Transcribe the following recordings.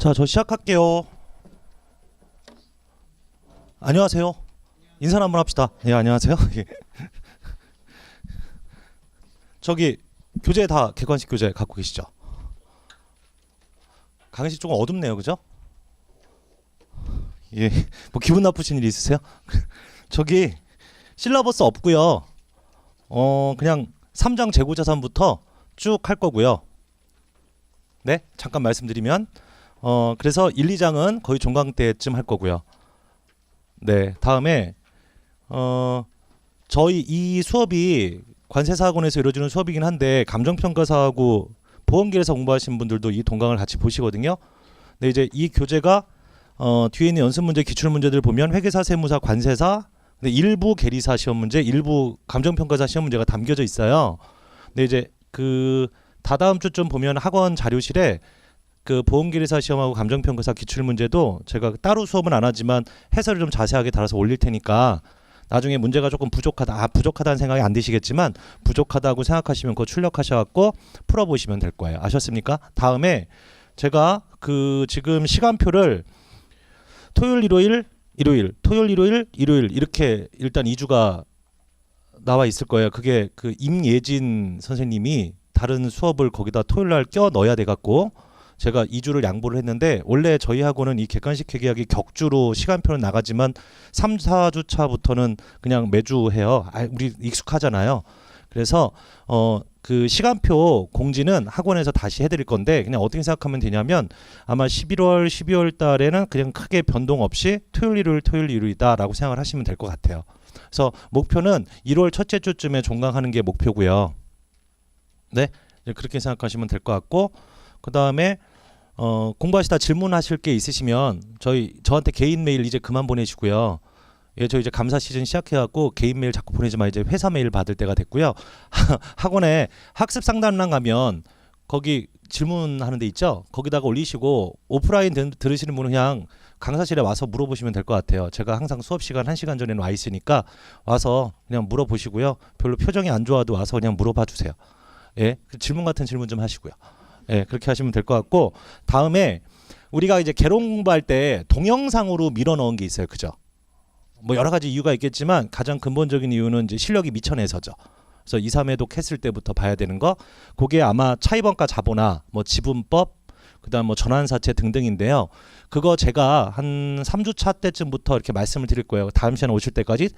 자, 저 시작할게요. 안녕하세요. 인사 한번 합시다. 예, 안녕하세요. 예. 저기 교재 다 객관식 교재 갖고 계시죠? 강의실 조금 어둡네요, 그죠? 예, 뭐 기분 나쁘신 일 있으세요? 저기 실러버스 없고요. 그냥 3장 재고자산부터 쭉 할 거고요. 네, 잠깐 말씀드리면 그래서 1, 2장은 거의 종강 때쯤 할 거고요. 네, 다음에 저희 이 수업이 관세사학원에서 이루어지는 수업이긴 한데 감정평가사하고 보험계에서 공부하신 분들도 이 동강을 같이 보시거든요. 근데 이제 이 교재가 뒤에 있는 연습 문제, 기출 문제들 보면 회계사, 세무사, 관세사, 근데 일부 계리사 시험 문제, 일부 감정평가사 시험 문제가 담겨져 있어요. 근데 이제 그 다다음 주쯤 보면 학원 자료실에 그 보험계리사 시험하고 감정평가사 기출 문제도 제가 따로 수업은 안 하지만 해설을 좀 자세하게 달아서 올릴 테니까 나중에 문제가 조금 부족하다는 생각이 안 드시겠지만 부족하다고 생각하시면 그거 출력하셔갖고 풀어보시면 될 거예요. 아셨습니까? 다음에 제가 그 지금 시간표를 토요일, 일요일, 토요일, 일요일 이렇게 일단 2주가 나와 있을 거예요. 그게 그 임예진 선생님이 다른 수업을 거기다 토요일 날 껴 넣어야 돼 갖고 제가 2주를 양보를 했는데 원래 저희 학원은 이 객관식 회계학이 격주로 시간표는 나가지만 3, 4주 차부터는 그냥 매주 해요. 우리 익숙하잖아요. 그래서 그 시간표 공지는 학원에서 다시 해드릴 건데 그냥 어떻게 생각하면 되냐면 아마 11월, 12월 달에는 그냥 크게 변동 없이 토요일, 일요일이다라고 생각을 하시면 될 것 같아요. 그래서 목표는 1월 첫째 주쯤에 종강하는 게 목표고요. 네, 그렇게 생각하시면 될 것 같고 그 다음에 공부하시다 질문하실 게 있으시면 저한테 개인 메일 이제 그만 보내시고요. 예, 저 이제 감사 시즌 시작해갖고 개인 메일 자꾸 보내지 마. 이제 회사 메일 받을 때가 됐고요. 학원에 학습 상담란 가면 거기 질문하는 데 있죠. 거기다가 올리시고 오프라인 들으시는 분은 그냥 강사실에 와서 물어보시면 될 것 같아요. 제가 항상 수업 시간 1시간 전에는 와 있으니까 와서 그냥 물어보시고요. 별로 표정이 안 좋아도 와서 그냥 물어봐 주세요. 예, 그 질문 같은 질문 좀 하시고요. 예, 그렇게 하시면 될 것 같고 다음에 우리가 이제 개론 공부할 때 동영상으로 밀어 넣은 게 있어요. 그죠? 뭐 여러 가지 이유가 있겠지만 가장 근본적인 이유는 이제 실력이 미천해서죠. 그래서 2, 3회독 했을 때부터 봐야 되는 거 그게 아마 차입원가 자본화, 뭐 지분법, 그다음 뭐 전환사채 등등인데요. 그거 제가 한 3주차 때쯤부터 이렇게 말씀을 드릴 거예요. 다음 시간에 오실 때까지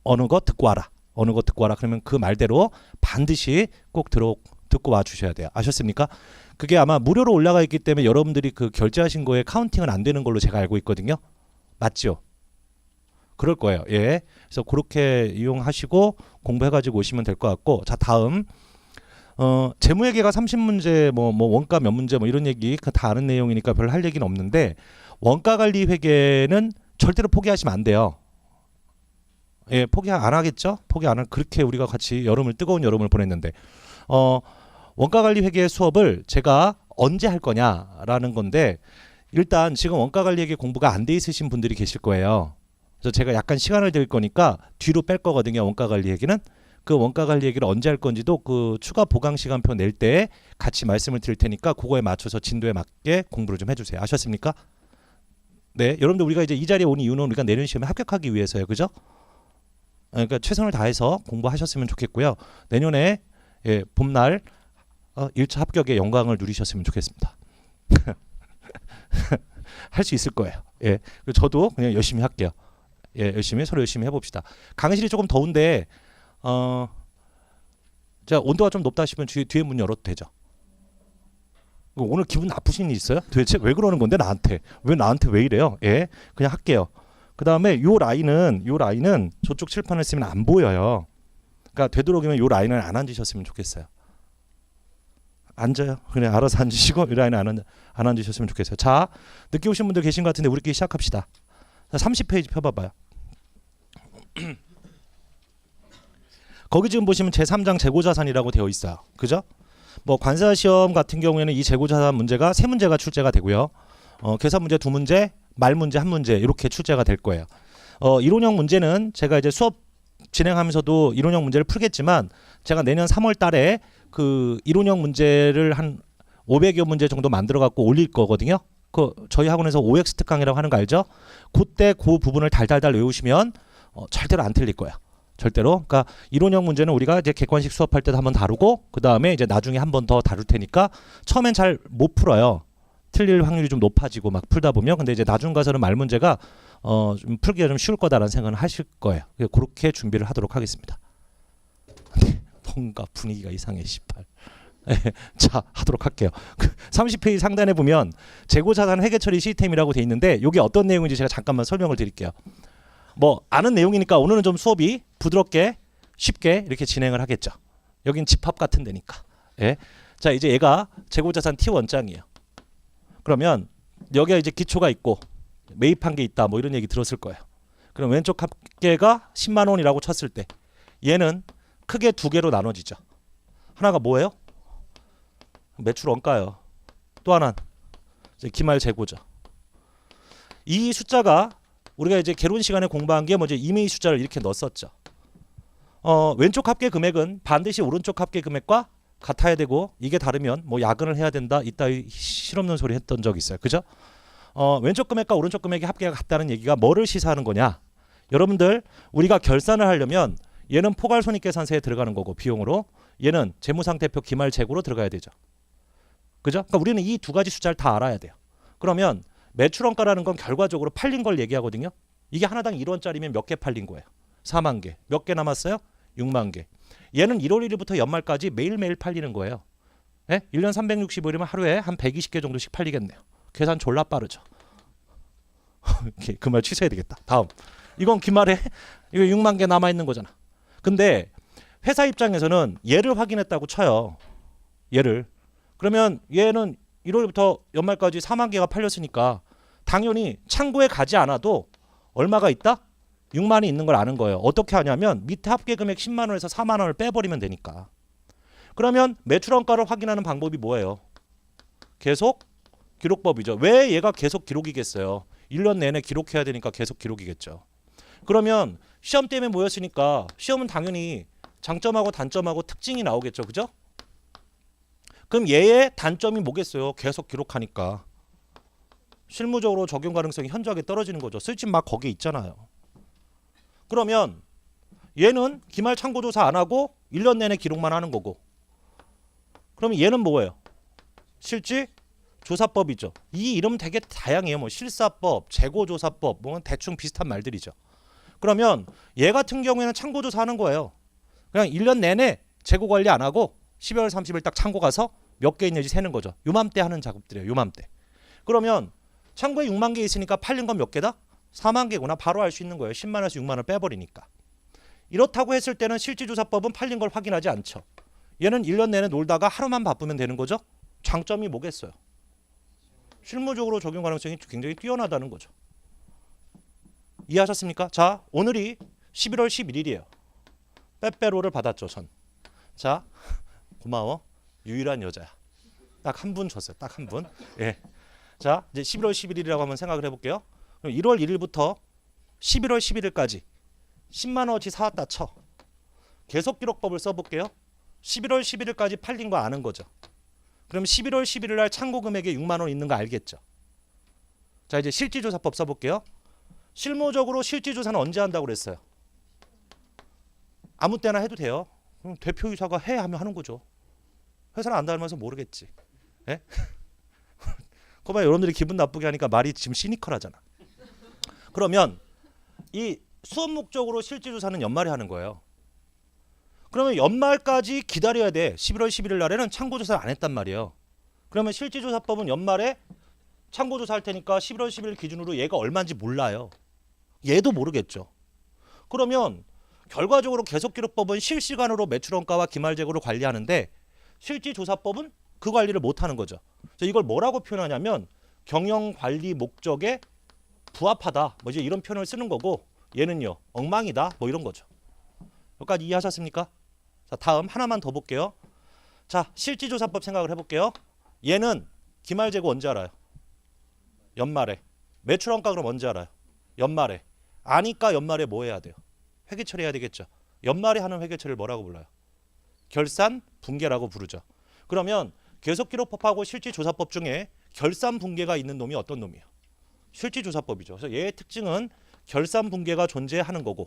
어느 거 듣고 와라. 어느 거 듣고 와라. 그러면 그 말대로 반드시 꼭 듣고 와 주셔야 돼요. 아셨습니까? 그게 아마 무료로 올라가 있기 때문에 여러분들이 그 결제하신 거에 카운팅은 안 되는 걸로 제가 알고 있거든요. 맞죠? 그럴 거예요. 예. 그래서 그렇게 이용하시고 공부해가지고 오시면 될 것 같고 자 다음 재무회계가 30문제 뭐 원가 몇 문제 뭐 이런 얘기 다 아는 내용이니까 별 할 얘기는 없는데 원가관리 회계는 절대로 포기하시면 안 돼요. 예, 포기 안 하겠죠? 포기 안 할 그렇게 우리가 같이 뜨거운 여름을 보냈는데 원가관리 회계 수업을 제가 언제 할 거냐라는 건데 일단 지금 원가관리 회계 공부가 안 돼 있으신 분들이 계실 거예요. 그래서 제가 약간 시간을 드릴 거니까 뒤로 뺄 거거든요. 원가관리 회계는 그 원가관리 회계를 언제 할 건지도 그 추가 보강 시간표 낼 때 같이 말씀을 드릴 테니까 그거에 맞춰서 진도에 맞게 공부를 좀 해주세요. 아셨습니까? 네, 여러분들 우리가 이제 이 자리에 온 이유는 우리가 내년 시험에 합격하기 위해서요. 그죠? 그러니까 최선을 다해서 공부하셨으면 좋겠고요. 내년에 예, 봄날 1차 합격의 영광을 누리셨으면 좋겠습니다. 할 수 있을 거예요. 예, 그리고 저도 그냥 열심히 할게요. 예, 서로 열심히 해봅시다. 강의실이 조금 더운데 제가 온도가 좀 높다 싶으면 뒤에 문 열어도 되죠. 오늘 기분 나쁘신 일 있어요? 도대체 왜 그러는 건데 나한테 왜 이래요? 예, 그냥 할게요. 그 다음에 요 라인은 저쪽 칠판을 쓰면 안 보여요. 그러니까 되도록이면 요 라인을 안 앉으셨으면 좋겠어요. 앉아요. 그냥 알아서 앉으시고 이 라인에 안 앉으셨으면 좋겠어요. 자, 늦게 오신 분들 계신 것 같은데 우리끼리 시작합시다. 30페이지 펴봐봐요. 거기 지금 보시면 제3장 재고자산이라고 되어 있어요. 그죠? 뭐 관사 시험 같은 경우에는 이 재고자산 문제가 3문제가 출제가 되고요. 계산 문제 2문제, 말 문제 1문제 이렇게 출제가 될 거예요. 이론형 문제는 제가 이제 수업 진행하면서도 이론형 문제를 풀겠지만 제가 내년 3월 달에 그 이론형 문제를 한 500여 문제 정도 만들어 갖고 올릴 거거든요. 그 저희 학원에서 OX 특강이라고 하는 거 알죠? 그때 그 부분을 달달달 외우시면 절대로 안 틀릴 거야. 절대로. 그러니까 이론형 문제는 우리가 이제 객관식 수업할 때도 한번 다루고 그 다음에 이제 나중에 한 번 더 다룰 테니까 처음엔 잘 못 풀어요. 틀릴 확률이 좀 높아지고 막 풀다 보면. 근데 이제 나중 가서는 말 문제가 좀 풀기가 좀 쉬울 거다라는 생각을 하실 거예요. 그렇게 준비를 하도록 하겠습니다. 뭔가 분위기가 이상해. 18. 자, 하도록 할게요. 30페이지 상단에 보면 재고자산 회계처리 시스템이라고 돼 있는데 이게 어떤 내용인지 제가 잠깐만 설명을 드릴게요. 뭐 아는 내용이니까 오늘은 좀 수업이 부드럽게 쉽게 이렇게 진행을 하겠죠. 여긴 집합 같은 데니까. 예. 자, 이제 얘가 재고자산 T1장이에요. 그러면 여기에 이제 기초가 있고 매입한 게 있다 뭐 이런 얘기 들었을 거예요. 그럼 왼쪽 합계가 10만 원이라고 쳤을 때 얘는 크게 두 개로 나눠지죠. 하나가 뭐예요? 매출 원가요. 또 하나는 이제 기말 재고죠. 이 숫자가 우리가 이제 개론 시간에 공부한 게 뭐지? 이메일 숫자를 이렇게 넣었었죠. 왼쪽 합계 금액은 반드시 오른쪽 합계 금액과 같아야 되고 이게 다르면 뭐 야근을 해야 된다 이따위 실없는 소리 했던 적 있어요. 그죠? 왼쪽 금액과 오른쪽 금액의 합계가 같다는 얘기가 뭐를 시사하는 거냐? 여러분들 우리가 결산을 하려면 얘는 포괄손익계산서에 들어가는 거고 비용으로 얘는 재무상태표 기말 재고로 들어가야 되죠. 그죠? 그러니까 우리는 이 두 가지 숫자를 다 알아야 돼요. 그러면 매출원가라는 건 결과적으로 팔린 걸 얘기하거든요. 이게 하나당 1원짜리면 몇 개 팔린 거예요? 4만 개. 몇 개 남았어요? 6만 개. 얘는 1월 1일부터 연말까지 매일매일 팔리는 거예요. 네? 1년 365일이면 하루에 한 120개 정도씩 팔리겠네요. 계산 졸라 빠르죠. 그 말 취소해야 되겠다. 다음. 이건 기말에 이거 6만 개 남아있는 거잖아. 근데 회사 입장에서는 얘를 확인했다고 쳐요. 얘를. 그러면 얘는 1월부터 연말까지 4만 개가 팔렸으니까 당연히 창고에 가지 않아도 얼마가 있다? 6만이 있는 걸 아는 거예요. 어떻게 하냐면 밑에 합계 금액 10만 원에서 4만 원을 빼버리면 되니까. 그러면 매출원가를 확인하는 방법이 뭐예요? 계속 기록법이죠. 왜 얘가 계속 기록이겠어요? 1년 내내 기록해야 되니까 계속 기록이겠죠. 그러면 시험 때문에 모였으니까 시험은 당연히 장점하고 단점하고 특징이 나오겠죠. 그죠? 그럼 얘의 단점이 뭐겠어요? 계속 기록하니까. 실무적으로 적용 가능성이 현저하게 떨어지는 거죠. 쓸집 막 거기에 있잖아요. 그러면 얘는 기말 참고조사 안 하고 1년 내내 기록만 하는 거고. 그러면 얘는 뭐예요? 실지 조사법이죠. 이 이름 되게 다양해요. 뭐 실사법, 재고조사법, 뭐 대충 비슷한 말들이죠. 그러면 얘 같은 경우에는 참고조사 하는 거예요. 그냥 1년 내내 재고 관리 안 하고 12월 30일 딱 창고 가서 몇 개 있는지 세는 거죠. 요맘때 하는 작업들이에요. 요맘때. 그러면 창고에 6만 개 있으니까 팔린 건 몇 개다? 4만 개구나. 바로 알 수 있는 거예요. 10만 원에서 6만 원 빼버리니까. 이렇다고 했을 때는 실질조사법은 팔린 걸 확인하지 않죠. 얘는 1년 내내 놀다가 하루만 바쁘면 되는 거죠. 장점이 뭐겠어요? 실무적으로 적용 가능성이 굉장히 뛰어나다는 거죠. 이해하셨습니까? 자, 오늘이 11월 11일이에요. 빼빼로를 받았죠, 전. 자, 고마워. 유일한 여자야. 딱 한 분 줬어요. 딱 한 분. 예. 자, 이제 11월 11일이라고 한번 생각을 해볼게요. 그럼 1월 1일부터 11월 11일까지 10만 원어치 사왔다 쳐. 계속 기록법을 써볼게요. 11월 11일까지 팔린 거 아는 거죠. 그럼 11월 11일 날 창고 금액에 6만 원 있는 거 알겠죠. 자, 이제 실질조사법 써볼게요. 실무적으로 실질조사는 언제 한다고 그랬어요? 아무 때나 해도 돼요. 그럼 대표이사가 해 하면 하는 거죠. 회사는 안 닮아서 모르겠지. 예? 그만 여러분들이 기분 나쁘게 하니까 말이 지금 시니컬하잖아. 그러면 이 수업 목적으로 실질조사는 연말에 하는 거예요. 그러면 연말까지 기다려야 돼. 11월 11일 날에는 창고조사를 안 했단 말이에요. 그러면 실질조사법은 연말에 창고조사 할 테니까 11월 10일 기준으로 얘가 얼마인지 몰라요. 얘도 모르겠죠. 그러면 결과적으로 계속기록법은 실시간으로 매출원가와 기말재고를 관리하는데 실질조사법은 그 관리를 못하는 거죠. 이걸 뭐라고 표현하냐면 경영관리 목적에 부합하다. 뭐 이제 이런 표현을 쓰는 거고 얘는요 엉망이다. 뭐 이런 거죠. 여기까지 이해하셨습니까? 자, 다음 하나만 더 볼게요. 자, 실질조사법 생각을 해볼게요. 얘는 기말재고 언제 알아요? 연말에. 매출원가 그럼 언제 알아요? 연말에. 아니까 연말에 뭐 해야 돼요? 회계 처리해야 되겠죠. 연말에 하는 회계 처리를 뭐라고 불러요? 결산 분계라고 부르죠. 그러면 계속기록법하고 실질조사법 중에 결산 붕괴가 있는 놈이 어떤 놈이에요? 실질조사법이죠. 그래서 얘의 특징은 결산 붕괴가 존재하는 거고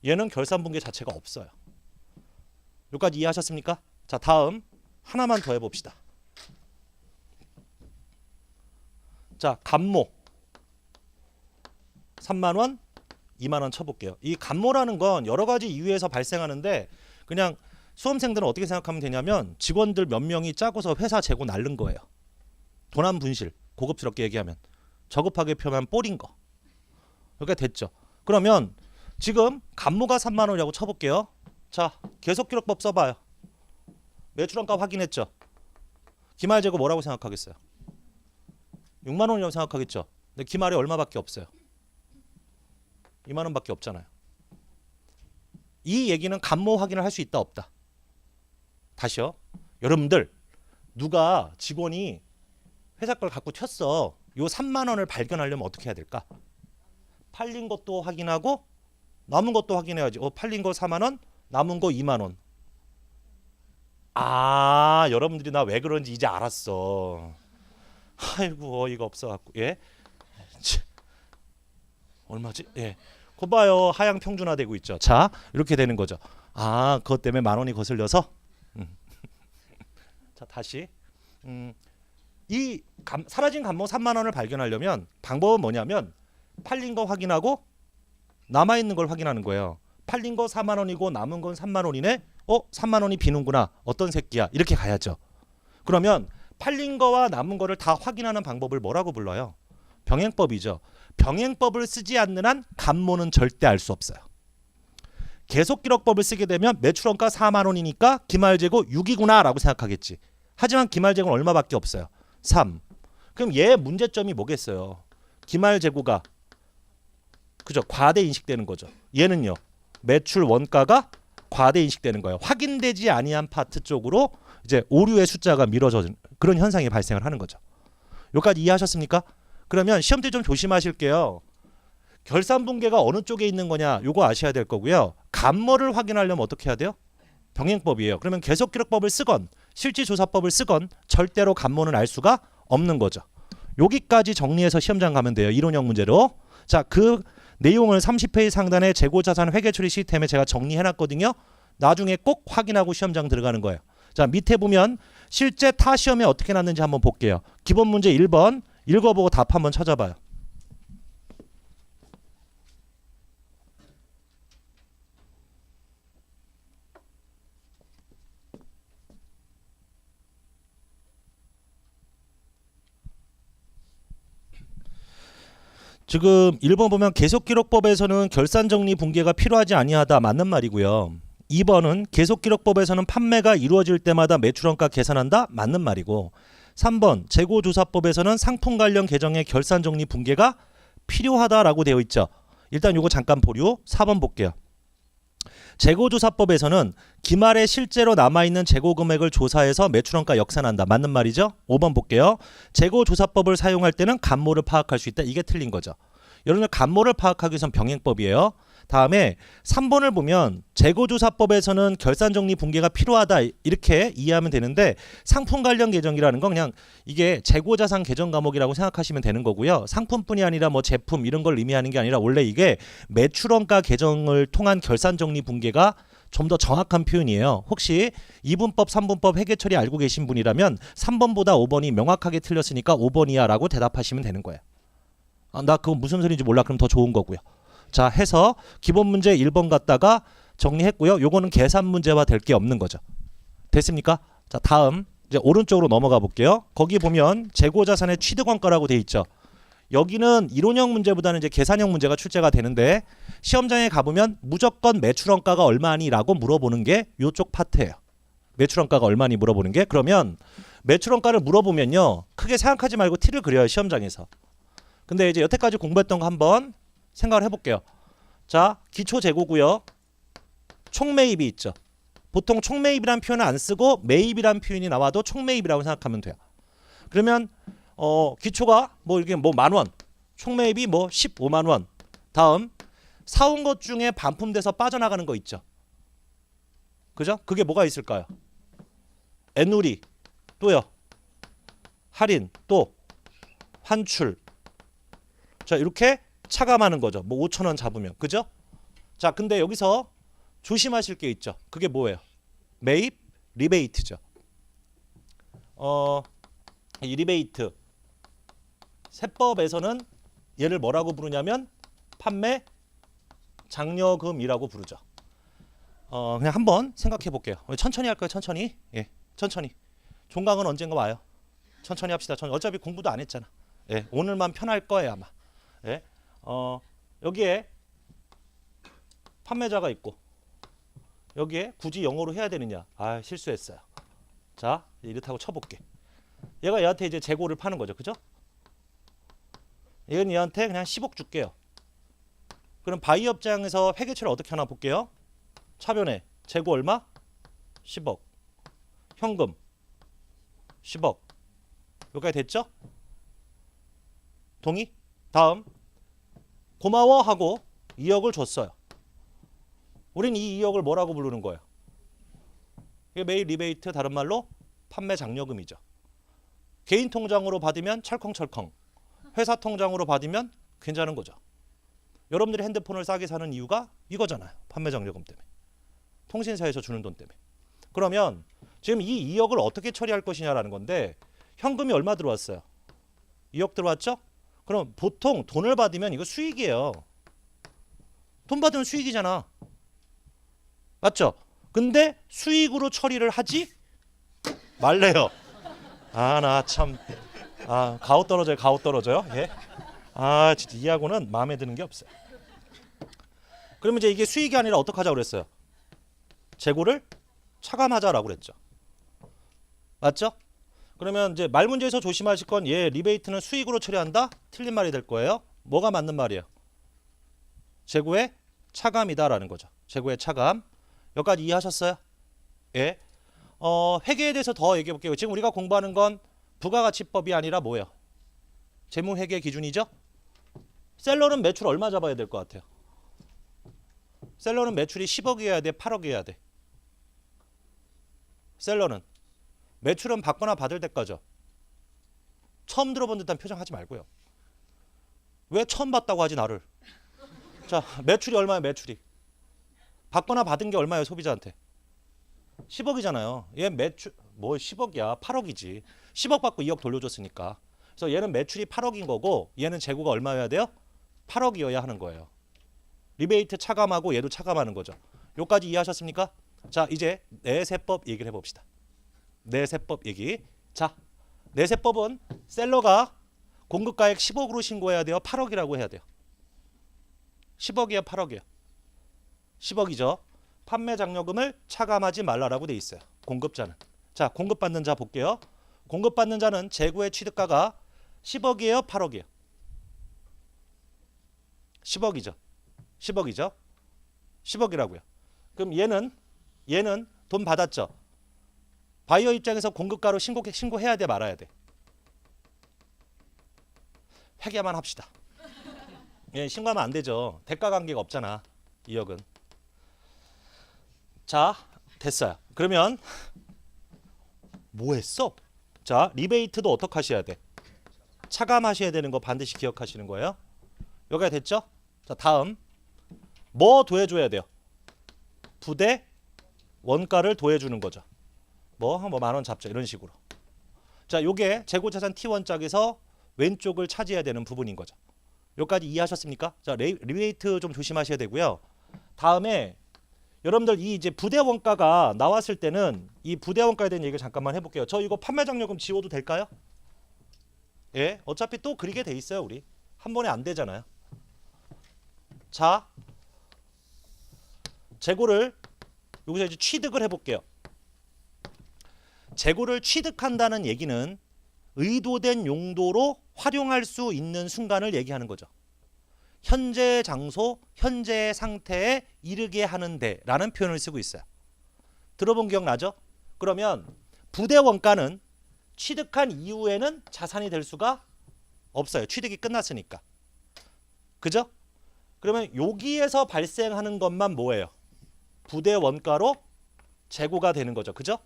얘는 결산 붕괴 자체가 없어요. 여기까지 이해하셨습니까? 자, 다음 하나만 더 해봅시다. 자, 감모 3만 원, 2만 원 쳐볼게요. 이 감모라는 건 여러 가지 이유에서 발생하는데 그냥 수험생들은 어떻게 생각하면 되냐면 직원들 몇 명이 짜고서 회사 재고 날른 거예요. 도난 분실, 고급스럽게 얘기하면 저급하게 표현하면 뽀린 거. 그러니까 됐죠. 그러면 지금 감모가 3만 원이라고 쳐볼게요. 자, 계속기록법 써봐요. 매출원가 확인했죠. 기말 재고 뭐라고 생각하겠어요? 6만 원이라고 생각하겠죠. 근데 기말에 얼마밖에 없어요? 2만 원밖에 없잖아요. 이 얘기는 감모 확인을 할 수 있다 없다? 다시요. 여러분들 누가 직원이 회사 걸 갖고 튀었어. 요 3만 원을 발견하려면 어떻게 해야 될까? 팔린 것도 확인하고 남은 것도 확인해야지. 팔린 거 4만 원, 남은 거 2만 원. 아, 여러분들이 나 왜 그런지 이제 알았어. 아이고 어이가 없어갖고. 예? 얼마지? 예. 거 봐요. 하향 평준화되고 있죠. 자, 이렇게 되는 거죠. 아, 그것 때문에 만 원이 거슬려서. 자, 다시. 사라진 감모 3만 원을 발견하려면 방법은 뭐냐면 팔린 거 확인하고 남아 있는 걸 확인하는 거예요. 팔린 거 4만 원이고 남은 건 3만 원이네. 3만 원이 비는구나. 어떤 새끼야. 이렇게 가야죠. 그러면 팔린 거와 남은 거를 다 확인하는 방법을 뭐라고 불러요? 병행법이죠. 병행법을 쓰지 않는 한 감모는 절대 알 수 없어요. 계속기록법을 쓰게 되면 매출원가 4만 원이니까 기말재고 6이구나 라고 생각하겠지. 하지만 기말재고는 얼마밖에 없어요? 3. 그럼 얘의 문제점이 뭐겠어요? 기말재고가 그죠? 과대 인식되는 거죠. 얘는요. 매출 원가가 과대 인식되는 거예요. 확인되지 아니한 파트 쪽으로 이제 오류의 숫자가 미뤄져 그런 현상이 발생을 하는 거죠. 여기까지 이해하셨습니까? 그러면 시험 때 좀 조심하실게요. 결산 붕괴가 어느 쪽에 있는 거냐 요거 아셔야 될 거고요. 감모를 확인하려면 어떻게 해야 돼요? 병행법이에요. 그러면 계속기록법을 쓰건 실질조사법을 쓰건 절대로 감모는 알 수가 없는 거죠. 여기까지 정리해서 시험장 가면 돼요. 이론형 문제로. 자, 그 내용을 30페이지 상단에 재고자산 회계처리 시스템에 제가 정리해놨거든요. 나중에 꼭 확인하고 시험장 들어가는 거예요. 자, 밑에 보면 실제 타 시험에 어떻게 났는지 한번 볼게요. 기본 문제 1번 읽어보고 답 한번 찾아봐요. 지금 1번 보면 계속기록법에서는 결산정리 붕괴가 필요하지 아니하다 맞는 말이고요. 2번은 계속기록법에서는 판매가 이루어질 때마다 매출원가 계산한다 맞는 말이고 3번 재고조사법에서는 상품 관련 계정의 결산정리 붕괴가 필요하다라고 되어 있죠. 일단 요거 잠깐 보류. 4번 볼게요. 재고조사법에서는 기말에 실제로 남아있는 재고금액을 조사해서 매출원가 역산한다. 맞는 말이죠? 5번 볼게요. 재고조사법을 사용할 때는 감모를 파악할 수 있다. 이게 틀린 거죠. 여러분들 감모를 파악하기 위해선 병행법이에요. 다음에 3번을 보면 재고조사법에서는 결산정리 붕괴가 필요하다 이렇게 이해하면 되는데 상품 관련 계정이라는 건 그냥 이게 재고자산 계정 과목이라고 생각하시면 되는 거고요. 상품뿐이 아니라 뭐 제품 이런 걸 의미하는 게 아니라 원래 이게 매출원가 계정을 통한 결산정리 붕괴가 좀 더 정확한 표현이에요. 혹시 2분법, 3분법 회계처리 알고 계신 분이라면 3번보다 5번이 명확하게 틀렸으니까 5번이야 라고 대답하시면 되는 거예요. 나 그거 무슨 소리인지 몰라. 그럼 더 좋은 거고요. 자, 해서 기본 문제 1번 갖다가 정리했고요. 요거는 계산 문제와 될 게 없는 거죠. 됐습니까? 자, 다음 이제 오른쪽으로 넘어가 볼게요. 거기 보면 재고자산의 취득원가라고 돼 있죠. 여기는 이론형 문제보다는 이제 계산형 문제가 출제가 되는데 시험장에 가보면 무조건 매출원가가 얼마니라고 물어보는 게 요쪽 파트예요. 매출원가가 얼마니 물어보는 게. 그러면 매출원가를 물어보면요. 크게 생각하지 말고 티를 그려요. 시험장에서. 근데 이제 여태까지 공부했던 거 한번 생각을 해볼게요. 자, 기초 재고고요. 총매입이 있죠. 보통 총매입이란 표현을 안 쓰고 매입이란 표현이 나와도 총매입이라고 생각하면 돼요. 그러면 기초가 뭐 이게 뭐 만 원, 총매입이 뭐 15만 원. 다음 사온 것 중에 반품돼서 빠져나가는 거 있죠. 그죠? 그게 뭐가 있을까요? 애누리 또요. 할인, 또 환출. 자, 이렇게 차감하는 거죠. 뭐 5,000원 잡으면. 그죠? 자, 근데 여기서 조심하실 게 있죠. 그게 뭐예요? 매입 리베이트죠. 이 리베이트 세법에서는 얘를 뭐라고 부르냐면 판매 장려금이라고 부르죠. 그냥 한번 생각해 볼게요. 천천히 할 거예요. 천천히. 예, 천천히. 종강은 언젠가 와요. 천천히 합시다. 어차피 공부도 안 했잖아. 예, 오늘만 편할 거예요 아마. 예, 여기에 판매자가 있고 여기에 굳이 영어로 해야 되느냐? 아, 실수했어요. 자, 이렇다고 쳐볼게. 얘가 얘한테 이제 재고를 파는 거죠, 그죠? 얘는 얘한테 그냥 10억 줄게요. 그럼 바이어 입장에서 회계처를 어떻게 하나 볼게요. 차변에 재고 얼마? 10억. 현금 10억. 여기까지 됐죠? 동의? 다음 고마워 하고 2억을 줬어요. 우린 이 2억을 뭐라고 부르는 거예요? 이게 매입 리베이트, 다른 말로 판매 장려금이죠. 개인 통장으로 받으면 철컹철컹, 회사 통장으로 받으면 괜찮은 거죠. 여러분들이 핸드폰을 싸게 사는 이유가 이거잖아요. 판매 장려금 때문에. 통신사에서 주는 돈 때문에. 그러면 지금 이 2억을 어떻게 처리할 것이냐라는 건데, 현금이 얼마 들어왔어요? 2억 들어왔죠? 그럼 보통 돈을 받으면 이거 수익이에요. 돈 받으면 수익이잖아. 맞죠? 근데 수익으로 처리를 하지 말래요. 아, 나 참, 가오 떨어져요. 가오 떨어져요. 예. 아, 진짜 이 학원은 마음에 드는 게 없어요. 그러면 이제 이게 수익이 아니라 어떻게 하자고 그랬어요? 재고를 차감하자라고 그랬죠. 맞죠? 그러면 이제 말 문제에서 조심하실 건 얘 리베이트는 수익으로 처리한다? 틀린 말이 될 거예요. 뭐가 맞는 말이에요? 재고의 차감이다라는 거죠. 재고의 차감. 여기까지 이해하셨어요? 예. 회계에 대해서 더 얘기해 볼게요. 지금 우리가 공부하는 건 부가가치법이 아니라 뭐예요? 재무회계 기준이죠? 셀러는 매출 얼마 잡아야 될 것 같아요? 셀러는 매출이 10억이어야 돼? 8억이어야 돼? 셀러는 매출은 받거나 받을 때까지요. 처음 들어본 듯한 표정 하지 말고요. 왜 처음 봤다고 하지 나를? 자, 매출이 얼마예요? 매출이 받거나 받은 게 얼마예요? 소비자한테 10억이잖아요. 얘 매출 뭐 10억이야? 8억이지. 10억 받고 2억 돌려줬으니까. 그래서 얘는 매출이 8억인 거고 얘는 재고가 얼마여야 돼요? 8억이어야 하는 거예요. 리베이트 차감하고 얘도 차감하는 거죠. 요까지 이해하셨습니까? 자, 이제 내세법 얘기를 해봅시다. 내세법 얘기. 자, 내세법은 셀러가 공급가액 10억으로 신고해야 돼요? 8억이라고 해야 돼요? 10억이에요? 8억이에요? 10억이죠. 판매 장려금을 차감하지 말라라고 돼 있어요. 공급자는. 자, 공급받는 자 볼게요. 공급받는 자는 재고의 취득가가 10억이에요? 8억이에요? 10억이죠. 10억이죠. 10억이라고요. 그럼 얘는 돈 받았죠. 바이어 입장에서 공급가로 신고해야 돼, 말아야 돼? 회계만 합시다. 예, 신고하면 안 되죠. 대가 관계가 없잖아. 2억은. 자, 됐어요. 그러면 뭐 했어? 자, 리베이트도 어떻게 하셔야 돼? 차감하셔야 되는 거 반드시 기억하시는 거예요. 여기가 됐죠? 자, 다음 뭐 더해줘야 돼요? 부대 원가를 더해주는 거죠. 뭐 10,000원 잡죠. 이런 식으로. 자, 요게 재고자산 T1 짝에서 왼쪽을 차지해야 되는 부분인 거죠. 여기까지 이해하셨습니까? 자, 리베이트 좀 조심하셔야 되고요. 다음에 여러분들 이 이제 부대 원가가 나왔을 때는 이 부대 원가에 대한 얘기를 잠깐만 해볼게요. 저 이거 판매 장려금 지워도 될까요? 예, 어차피 또 그리게 돼 있어요. 우리 한 번에 안 되잖아요. 자, 재고를 여기서 이제 취득을 해볼게요. 재고를 취득한다는 얘기는 의도된 용도로 활용할 수 있는 순간을 얘기하는 거죠. 현재 장소, 현재 상태에 이르게 하는데 라는 표현을 쓰고 있어요. 들어본 기억나죠? 그러면 부대 원가는 취득한 이후에는 자산이 될 수가 없어요. 취득이 끝났으니까. 그죠? 그러면 여기에서 발생하는 것만 뭐예요? 부대 원가로 재고가 되는 거죠. 그죠?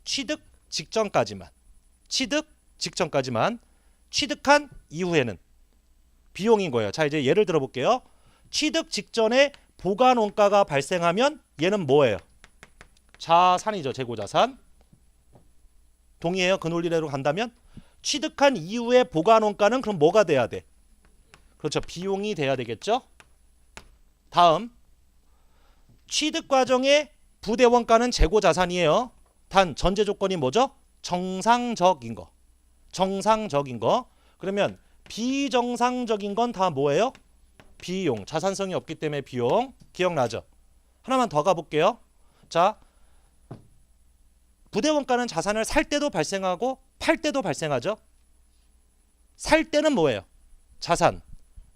취득 직전까지만. 취득 직전까지만. 취득한 이후에는 비용인 거예요. 자, 이제 예를 들어 볼게요. 취득 직전에 보관 원가가 발생하면 얘는 뭐예요? 자산이죠. 재고자산. 동의해요? 그 논리대로 간다면 취득한 이후에 보관 원가는 그럼 뭐가 돼야 돼? 그렇죠. 비용이 돼야 되겠죠. 다음, 취득 과정의 부대 원가는 재고자산이에요. 단 전제 조건이 뭐죠? 정상적인 거. 정상적인 거. 그러면 비정상적인 건 다 뭐예요? 비용. 자산성이 없기 때문에 비용. 기억나죠? 하나만 더 가볼게요. 자, 부대 원가는 자산을 살 때도 발생하고 팔 때도 발생하죠. 살 때는 뭐예요? 자산.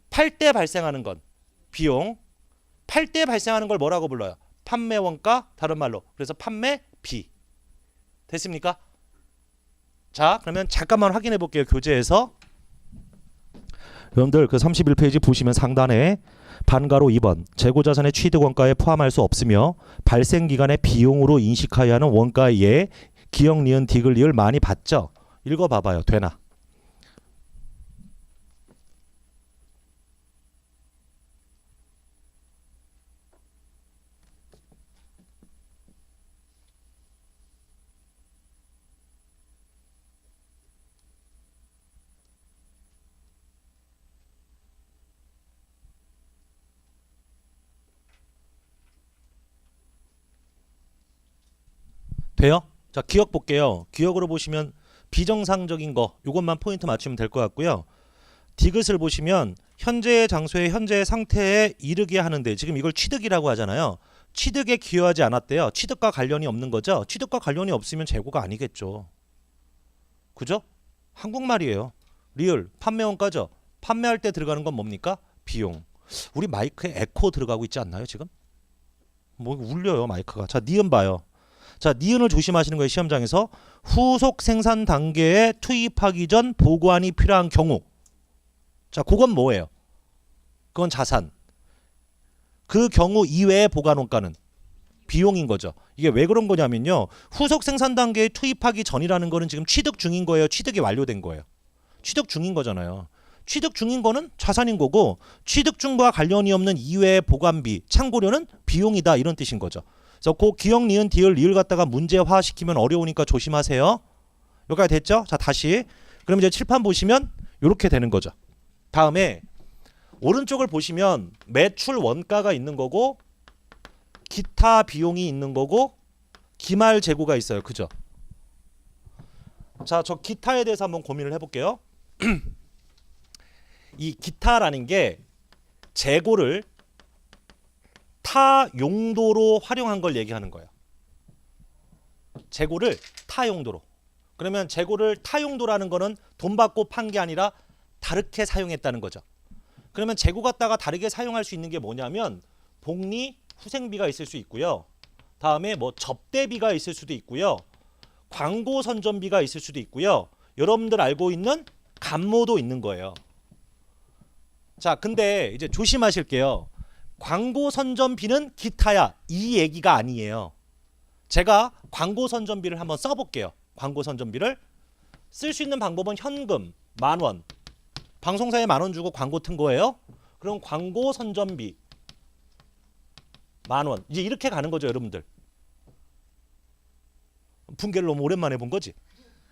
팔 때 발생하는 건 비용. 팔 때 발생하는 걸 뭐라고 불러요? 판매 원가, 다른 말로. 그래서 판매비. 됐습니까? 자, 그러면 잠깐만 확인해 볼게요. 교재에서. 여러분들 그 31페이지 보시면 상단에 반가로 2번 재고자산의 취득원가에 포함할 수 없으며 발생기간의 비용으로 인식하여야 하는 원가의 예, 기역, 니은, 디귿, 리을 많이 봤죠? 읽어봐봐요. 되나? 돼요? 자, 기억 볼게요. 기억으로 보시면 비정상적인 거 요것만 포인트 맞추면 될 것 같고요. 디귿을 보시면 현재의 장소에 현재의 상태에 이르게 하는데 지금 이걸 취득이라고 하잖아요. 취득에 기여하지 않았대요. 취득과 관련이 없는 거죠. 취득과 관련이 없으면 재고가 아니겠죠. 그죠? 한국말이에요. 리을, 판매원가죠. 판매할 때 들어가는 건 뭡니까? 비용. 우리 마이크에 에코 들어가고 있지 않나요 지금? 뭐 울려요 마이크가. 자, 니은 봐요. 자, 니은을 조심하시는 거예요. 시험장에서. 후속 생산 단계에 투입하기 전 보관이 필요한 경우. 자, 그건 뭐예요? 그건 자산. 그 경우 이외의 보관 원가는 비용인 거죠. 이게 왜 그런 거냐면요. 후속 생산 단계에 투입하기 전이라는 거는 지금 취득 중인 거예요. 취득이 완료된 거예요. 취득 중인 거잖아요. 취득 중인 거는 자산인 거고 취득 중과 관련이 없는 이외의 보관비, 창고료는 비용이다 이런 뜻인 거죠. 그래서 그 기역, 니은, 디귿, 리을 갖다가 문제화 시키면 어려우니까 조심하세요. 여기까지 됐죠? 자, 다시. 그럼 이제 칠판 보시면 이렇게 되는 거죠. 다음에 오른쪽을 보시면 매출 원가가 있는 거고 기타 비용이 있는 거고 기말 재고가 있어요. 그죠? 자, 저 기타에 대해서 한번 고민을 해볼게요. 이 기타라는 게 재고를 타 용도로 활용한 걸 얘기하는 거예요. 재고를 타 용도로. 그러면 재고를 타 용도라는 거는 돈 받고 판 게 아니라 다르게 사용했다는 거죠. 그러면 재고 갖다가 다르게 사용할 수 있는 게 뭐냐면 복리, 후생비가 있을 수 있고요. 다음에 뭐 접대비가 있을 수도 있고요. 광고 선전비가 있을 수도 있고요. 여러분들 알고 있는 감모도 있는 거예요. 자, 근데 이제 조심하실게요. 광고 선전비는 기타야 이 얘기가 아니에요. 제가 광고 선전비를 한번 써볼게요. 광고 선전비를 쓸 수 있는 방법은 현금 10,000원, 방송사에 10,000원 주고 광고 튼 거예요. 그럼 광고 선전비 10,000원. 이제 이렇게 가는 거죠, 여러분들. 분개를 너무 오랜만에 본 거지.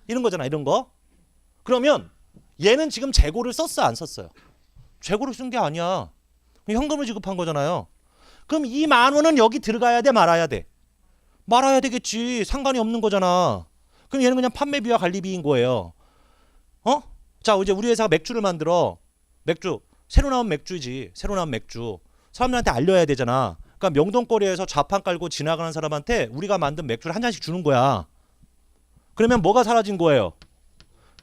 이런 거잖아, 이런 거. 그러면 얘는 지금 재고를 썼어, 안 썼어요? 재고를 쓴 게 아니야. 현금을 지급한 거잖아요. 그럼 이 10,000원은 여기 들어가야 돼, 말아야 돼? 말아야 되겠지. 상관이 없는 거잖아. 그럼 얘는 그냥 판매비와 관리비인 거예요. 어? 자, 이제 우리 회사가 맥주를 만들어. 맥주. 새로 나온 맥주지. 새로 나온 맥주. 사람들한테 알려야 되잖아. 그러니까 명동거리에서 좌판 깔고 지나가는 사람한테 우리가 만든 맥주를 한 잔씩 주는 거야. 그러면 뭐가 사라진 거예요?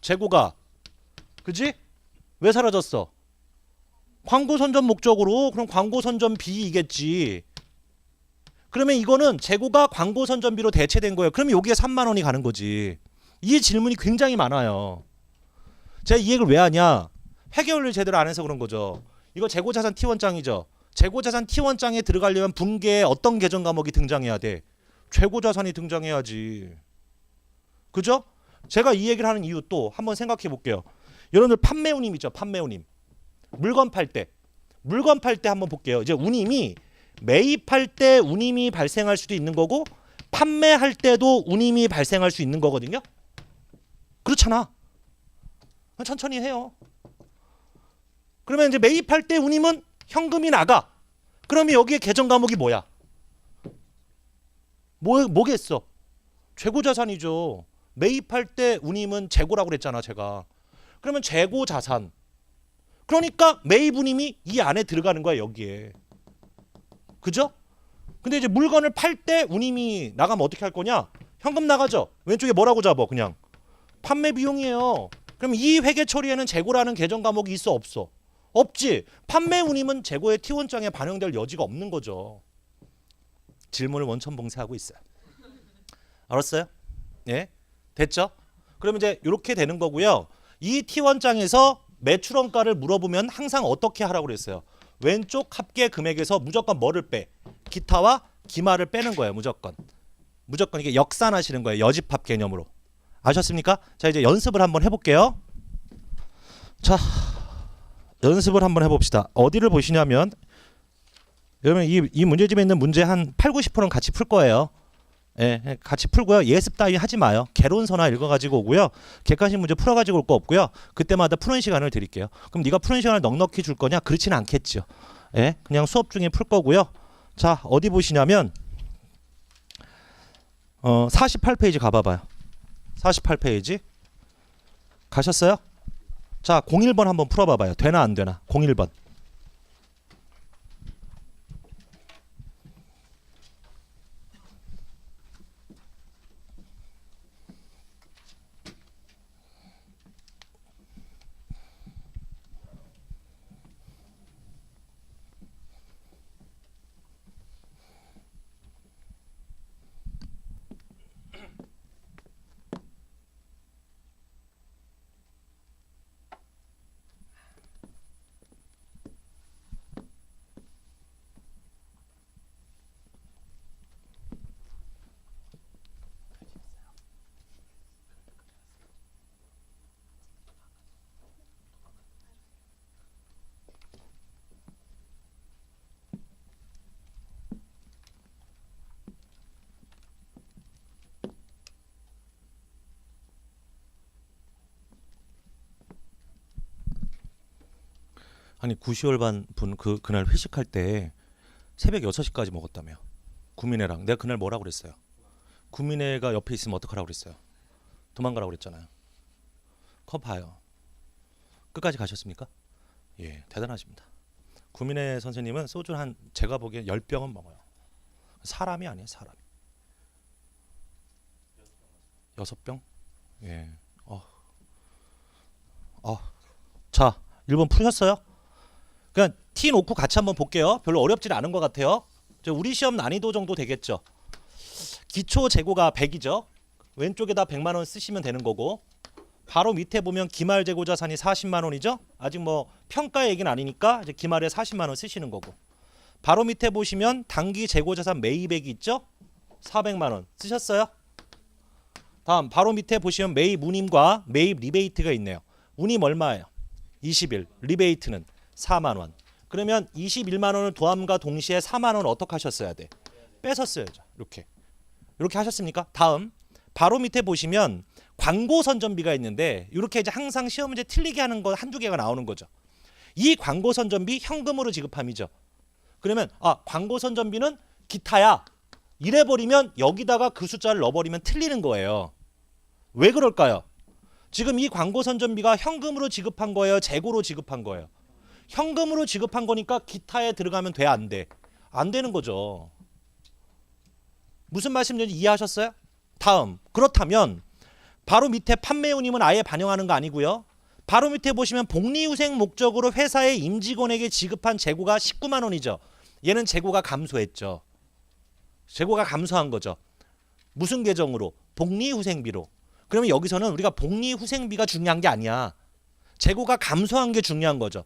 재고가. 그지? 왜 사라졌어? 광고 선전 목적으로. 그럼 광고 선전비이겠지. 그러면 이거는 재고가 광고 선전비로 대체된 거예요. 그러면 여기에 30,000원이 가는 거지. 이 질문이 굉장히 많아요. 제가 이 얘기를 왜 하냐? 회계원리를 제대로 안 해서 그런 거죠. 이거 재고자산 T1장이죠. 재고자산 T1장에 들어가려면 분계에 어떤 계정 과목이 등장해야 돼? 재고자산이 등장해야지. 그죠? 제가 이 얘기를 하는 이유 또 한번 생각해 볼게요. 여러분들 판매 운임 있죠? 판매 운임. 물건 팔 때. 물건 팔 때 한번 볼게요. 이제 운임이 매입할 때 운임이 발생할 수도 있는 거고 판매할 때도 운임이 발생할 수 있는 거거든요. 그렇잖아. 천천히 해요. 그러면 이제 매입할 때 운임은 현금이 나가. 그러면 여기에 계정 과목이 뭐야? 뭐겠어? 재고자산이죠. 매입할 때 운임은 재고라고 그랬잖아, 제가. 그러면 재고자산. 그러니까 매입 운임이 이 안에 들어가는 거야, 여기에. 그죠? 근데 이제 물건을 팔 때 운임이 나가면 어떻게 할 거냐? 현금 나가죠. 왼쪽에 뭐라고 잡아? 그냥 판매 비용이에요. 그럼 이 회계 처리에는 재고라는 계정 과목이 있어, 없어? 없지. 판매 운임은 재고의 T1장에 반영될 여지가 없는 거죠. 질문을 원천봉쇄하고 있어요. 알았어요? 예? 됐죠? 그러면 이제 이렇게 되는 거고요. 이 T1장에서 매출원가를 물어보면 항상 어떻게 하라고 그랬어요? 왼쪽 합계 금액에서 무조건 뭐를 빼? 기타와 기말을 빼는 거예요. 무조건 이게 역산하시는 거예요. 여집합 개념으로. 아셨습니까? 자, 이제 연습을 한번 해볼게요. 자, 연습을 한번 해봅시다. 어디를 보시냐면 여러분 이 문제집에 있는 문제 한 8, 90%는 같이 풀 거예요. 예, 같이 풀고요. 예습 따위 하지 마요. 개론서나 읽어가지고 오고요. 객관식 문제 풀어가지고 올 거 없고요. 그때마다 푸는 시간을 드릴게요. 그럼 네가 푸는 시간을 넉넉히 줄 거냐? 그렇지는 않겠죠. 예, 그냥 수업 중에 풀 거고요. 자, 어디 보시냐면 48페이지 가봐봐요. 48페이지 가셨어요? 자, 01번 한번 풀어봐봐요. 되나 안 되나? 01번. 아니 9시월 분 그날 회식할 때 새벽 6시까지 먹었다며. 구민애랑. 내가 그날 뭐라고 그랬어요? 구민애가 옆에 있으면 어떡하라고 그랬어요? 도망가라고 그랬잖아요. 그거 봐요. 끝까지 가셨습니까? 예, 대단하십니다. 구민애 선생님은 소주 한 제가 보기엔 10병은 먹어요. 사람이 아니에요, 사람. 6병? 예. 자, 1번 풀으셨어요? 그냥 T 놓고 같이 한번 볼게요. 별로 어렵지 않은 것 같아요. 우리 시험 난이도 정도 되겠죠. 기초 재고가 100이죠. 왼쪽에다 100만 원 쓰시면 되는 거고, 바로 밑에 보면 기말 재고 자산이 40만 원이죠. 아직 뭐 평가 얘기는 아니니까 이제 기말에 40만 원 쓰시는 거고, 바로 밑에 보시면 단기 재고 자산 매입액이 있죠. 400만 원 쓰셨어요. 다음 바로 밑에 보시면 매입 운임과 매입 리베이트가 있네요. 운임 얼마예요? 21. 리베이트는 4만 원. 그러면 21만 원을 도함과 동시에 4만 원을 어떻게 하셨어야 돼? 뺏었어야죠. 이렇게 하셨습니까? 다음 바로 밑에 보시면 광고 선전비가 있는데, 이렇게 이제 항상 시험 문제 틀리게 하는 거 한두 개가 나오는 거죠. 이 광고 선전비 현금으로 지급함이죠. 그러면 광고 선전비는 기타야. 이래 버리면 여기다가 그 숫자를 넣어 버리면 틀리는 거예요. 왜 그럴까요? 지금 이 광고 선전비가 현금으로 지급한 거예요, 재고로 지급한 거예요? 현금으로 지급한 거니까 기타에 들어가면 돼, 안 돼? 안 되는 거죠. 무슨 말씀인지 이해하셨어요? 다음, 그렇다면 바로 밑에 판매 운임은 아예 반영하는 거 아니고요. 바로 밑에 보시면 복리후생 목적으로 회사의 임직원에게 지급한 재고가 19만 원이죠. 얘는 재고가 감소했죠. 재고가 감소한 거죠. 무슨 계정으로? 복리후생비로. 그러면 여기서는 우리가 복리후생비가 중요한 게 아니야. 재고가 감소한 게 중요한 거죠.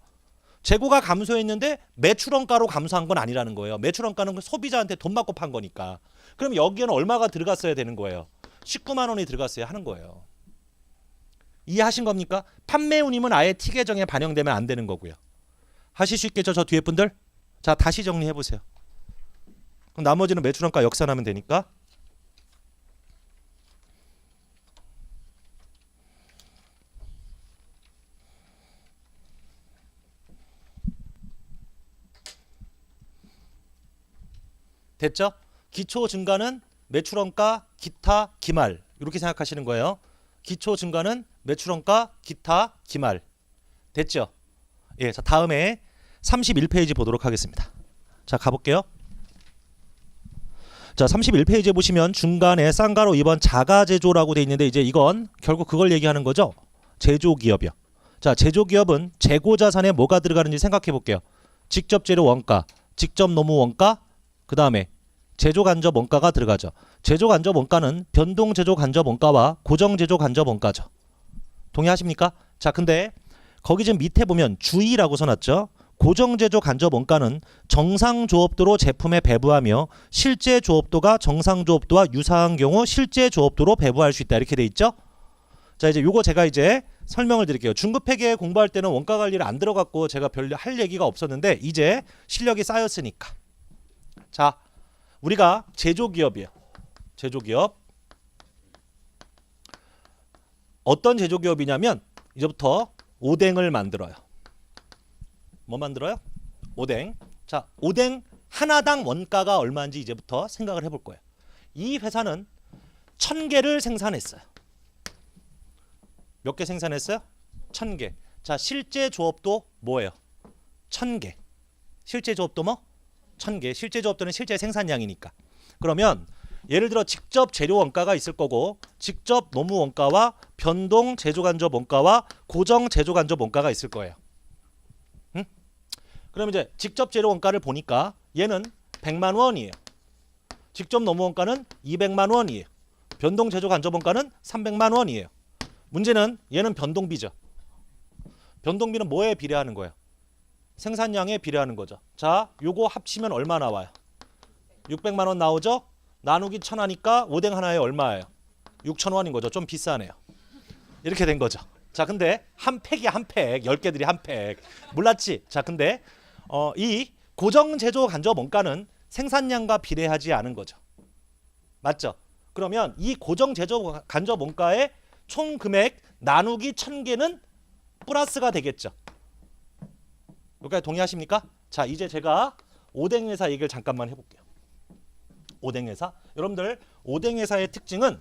재고가 감소했는데 매출원가로 감소한 건 아니라는 거예요. 매출원가는 소비자한테 돈 받고 판 거니까. 그럼 여기에는 얼마가 들어갔어야 되는 거예요? 19만 원이 들어갔어야 하는 거예요. 이해하신 겁니까? 판매 운임은 아예 T 계정에 반영되면 안 되는 거고요. 하실 수 있겠죠, 저 뒤에 분들? 자, 다시 정리해 보세요. 그럼 나머지는 매출원가 역산하면 되니까. 됐죠? 기초 증가는 매출원가, 기타, 기말 이렇게 생각하시는 거예요. 기초 증가는 매출원가, 기타, 기말. 됐죠? 예, 자 다음에 31페이지 보도록 하겠습니다. 자 가볼게요. 자 31페이지에 보시면 중간에 쌍가로 2번 자가제조라고 돼 있는데 이제 이건 결국 그걸 얘기하는 거죠. 제조기업이요. 자 제조기업은 재고자산에 뭐가 들어가는지 생각해 볼게요. 직접 재료 원가, 직접 노무 원가, 그 다음에 제조 간접 원가가 들어가죠. 제조 간접 원가는 변동 제조 간접 원가와 고정 제조 간접 원가죠. 동의하십니까? 자 근데 거기 지금 밑에 보면 주의라고 써놨죠. 고정 제조 간접 원가는 정상 조업도로 제품에 배부하며 실제 조업도가 정상 조업도와 유사한 경우 실제 조업도로 배부할 수 있다 이렇게 돼 있죠. 자 이제 요거 제가 이제 설명을 드릴게요. 중급 회계 공부할 때는 원가 관리를 안 들어갔고 제가 별로 할 얘기가 없었는데 이제 실력이 쌓였으니까. 자 우리가 제조기업이에요. 제조기업. 어떤 제조기업이냐면 이제부터 오뎅을 만들어요. 뭐 만들어요? 오뎅. 자, 오뎅 하나당 원가가 얼마인지 이제부터 생각을 해볼 거예요. 이 회사는 1000개를 생산했어요. 몇 개 생산했어요? 1000개. 자, 실제 조업도 뭐예요? 1000개. 실제 조업도 뭐? 1000개. 실제 조업도는 실제 생산량이니까. 그러면 예를 들어 직접 재료 원가가 있을 거고 직접 노무 원가와 변동 제조 간접 원가와 고정 제조 간접 원가가 있을 거예요. 응? 그럼 이제 직접 재료 원가를 보니까 얘는 100만 원이에요. 직접 노무 원가는 200만 원이에요. 변동 제조 간접 원가는 300만 원이에요. 문제는 얘는 변동비죠. 변동비는 뭐에 비례하는 거예요? 생산량에 비례하는 거죠. 자, 요거 합치면 얼마 나와요? 600만 원 나오죠? 나누기 1000 하니까 오뎅 하나에 얼마예요? 6,000원인 거죠. 좀 비싸네요. 이렇게 된 거죠. 자, 근데 한 팩이 한 팩, 10개들이 한 팩. 몰랐지? 자, 근데 이 고정 제조 간접 원가는 생산량과 비례하지 않은 거죠. 맞죠? 그러면 이 고정 제조 간접 원가의 총 금액 나누기 1000개는 플러스가 되겠죠. 여기까지 동의하십니까? 자, 이제 제가 오뎅 회사 얘기를 잠깐만 해볼게요. 오뎅 회사. 여러분들 오뎅 회사의 특징은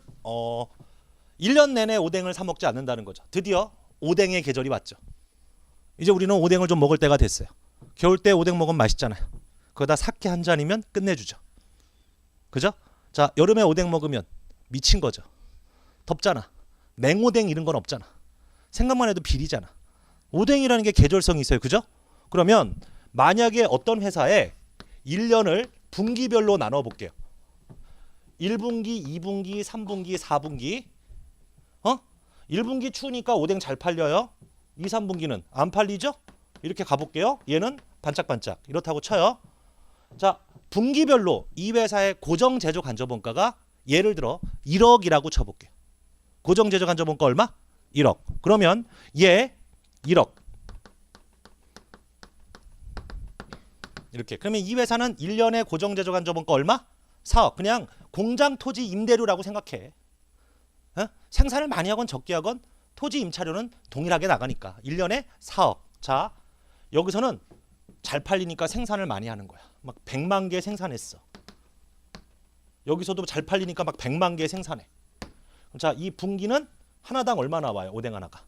1년 내내 오뎅을 사 먹지 않는다는 거죠. 드디어 오뎅의 계절이 왔죠. 이제 우리는 오뎅을 좀 먹을 때가 됐어요. 겨울 때 오뎅 먹으면 맛있잖아요. 거기다 사케 한 잔이면 끝내주죠. 그죠? 자, 여름에 오뎅 먹으면 미친 거죠. 덥잖아. 냉오뎅 이런 건 없잖아. 생각만 해도 비리잖아. 오뎅이라는 게 계절성이 있어요. 그죠? 그러면 만약에 어떤 회사에 1년을 분기별로 나눠 볼게요. 1분기, 2분기, 3분기, 4분기. 1분기 추우니까 오뎅 잘 팔려요. 2, 3분기는 안 팔리죠? 이렇게 가볼게요. 얘는 반짝반짝 이렇다고 쳐요. 자, 분기별로 이 회사의 고정 제조 간접 원가가 예를 들어 1억이라고 쳐볼게요. 고정 제조 간접 원가 얼마? 1억. 그러면 얘 1억. 이렇게. 그러면 이 회사는 1년에 고정 제조 간접 원가 얼마? 4억. 그냥 공장 토지 임대료라고 생각해. 생산을 많이 하건 적게 하건 토지 임차료는 동일하게 나가니까 1년에 4억. 자, 여기서는 잘 팔리니까 생산을 많이 하는 거야. 막 100만 개 생산했어. 여기서도 잘 팔리니까 막 100만 개 생산해. 자, 이 분기는 하나당 얼마 나와요? 오뎅 하나가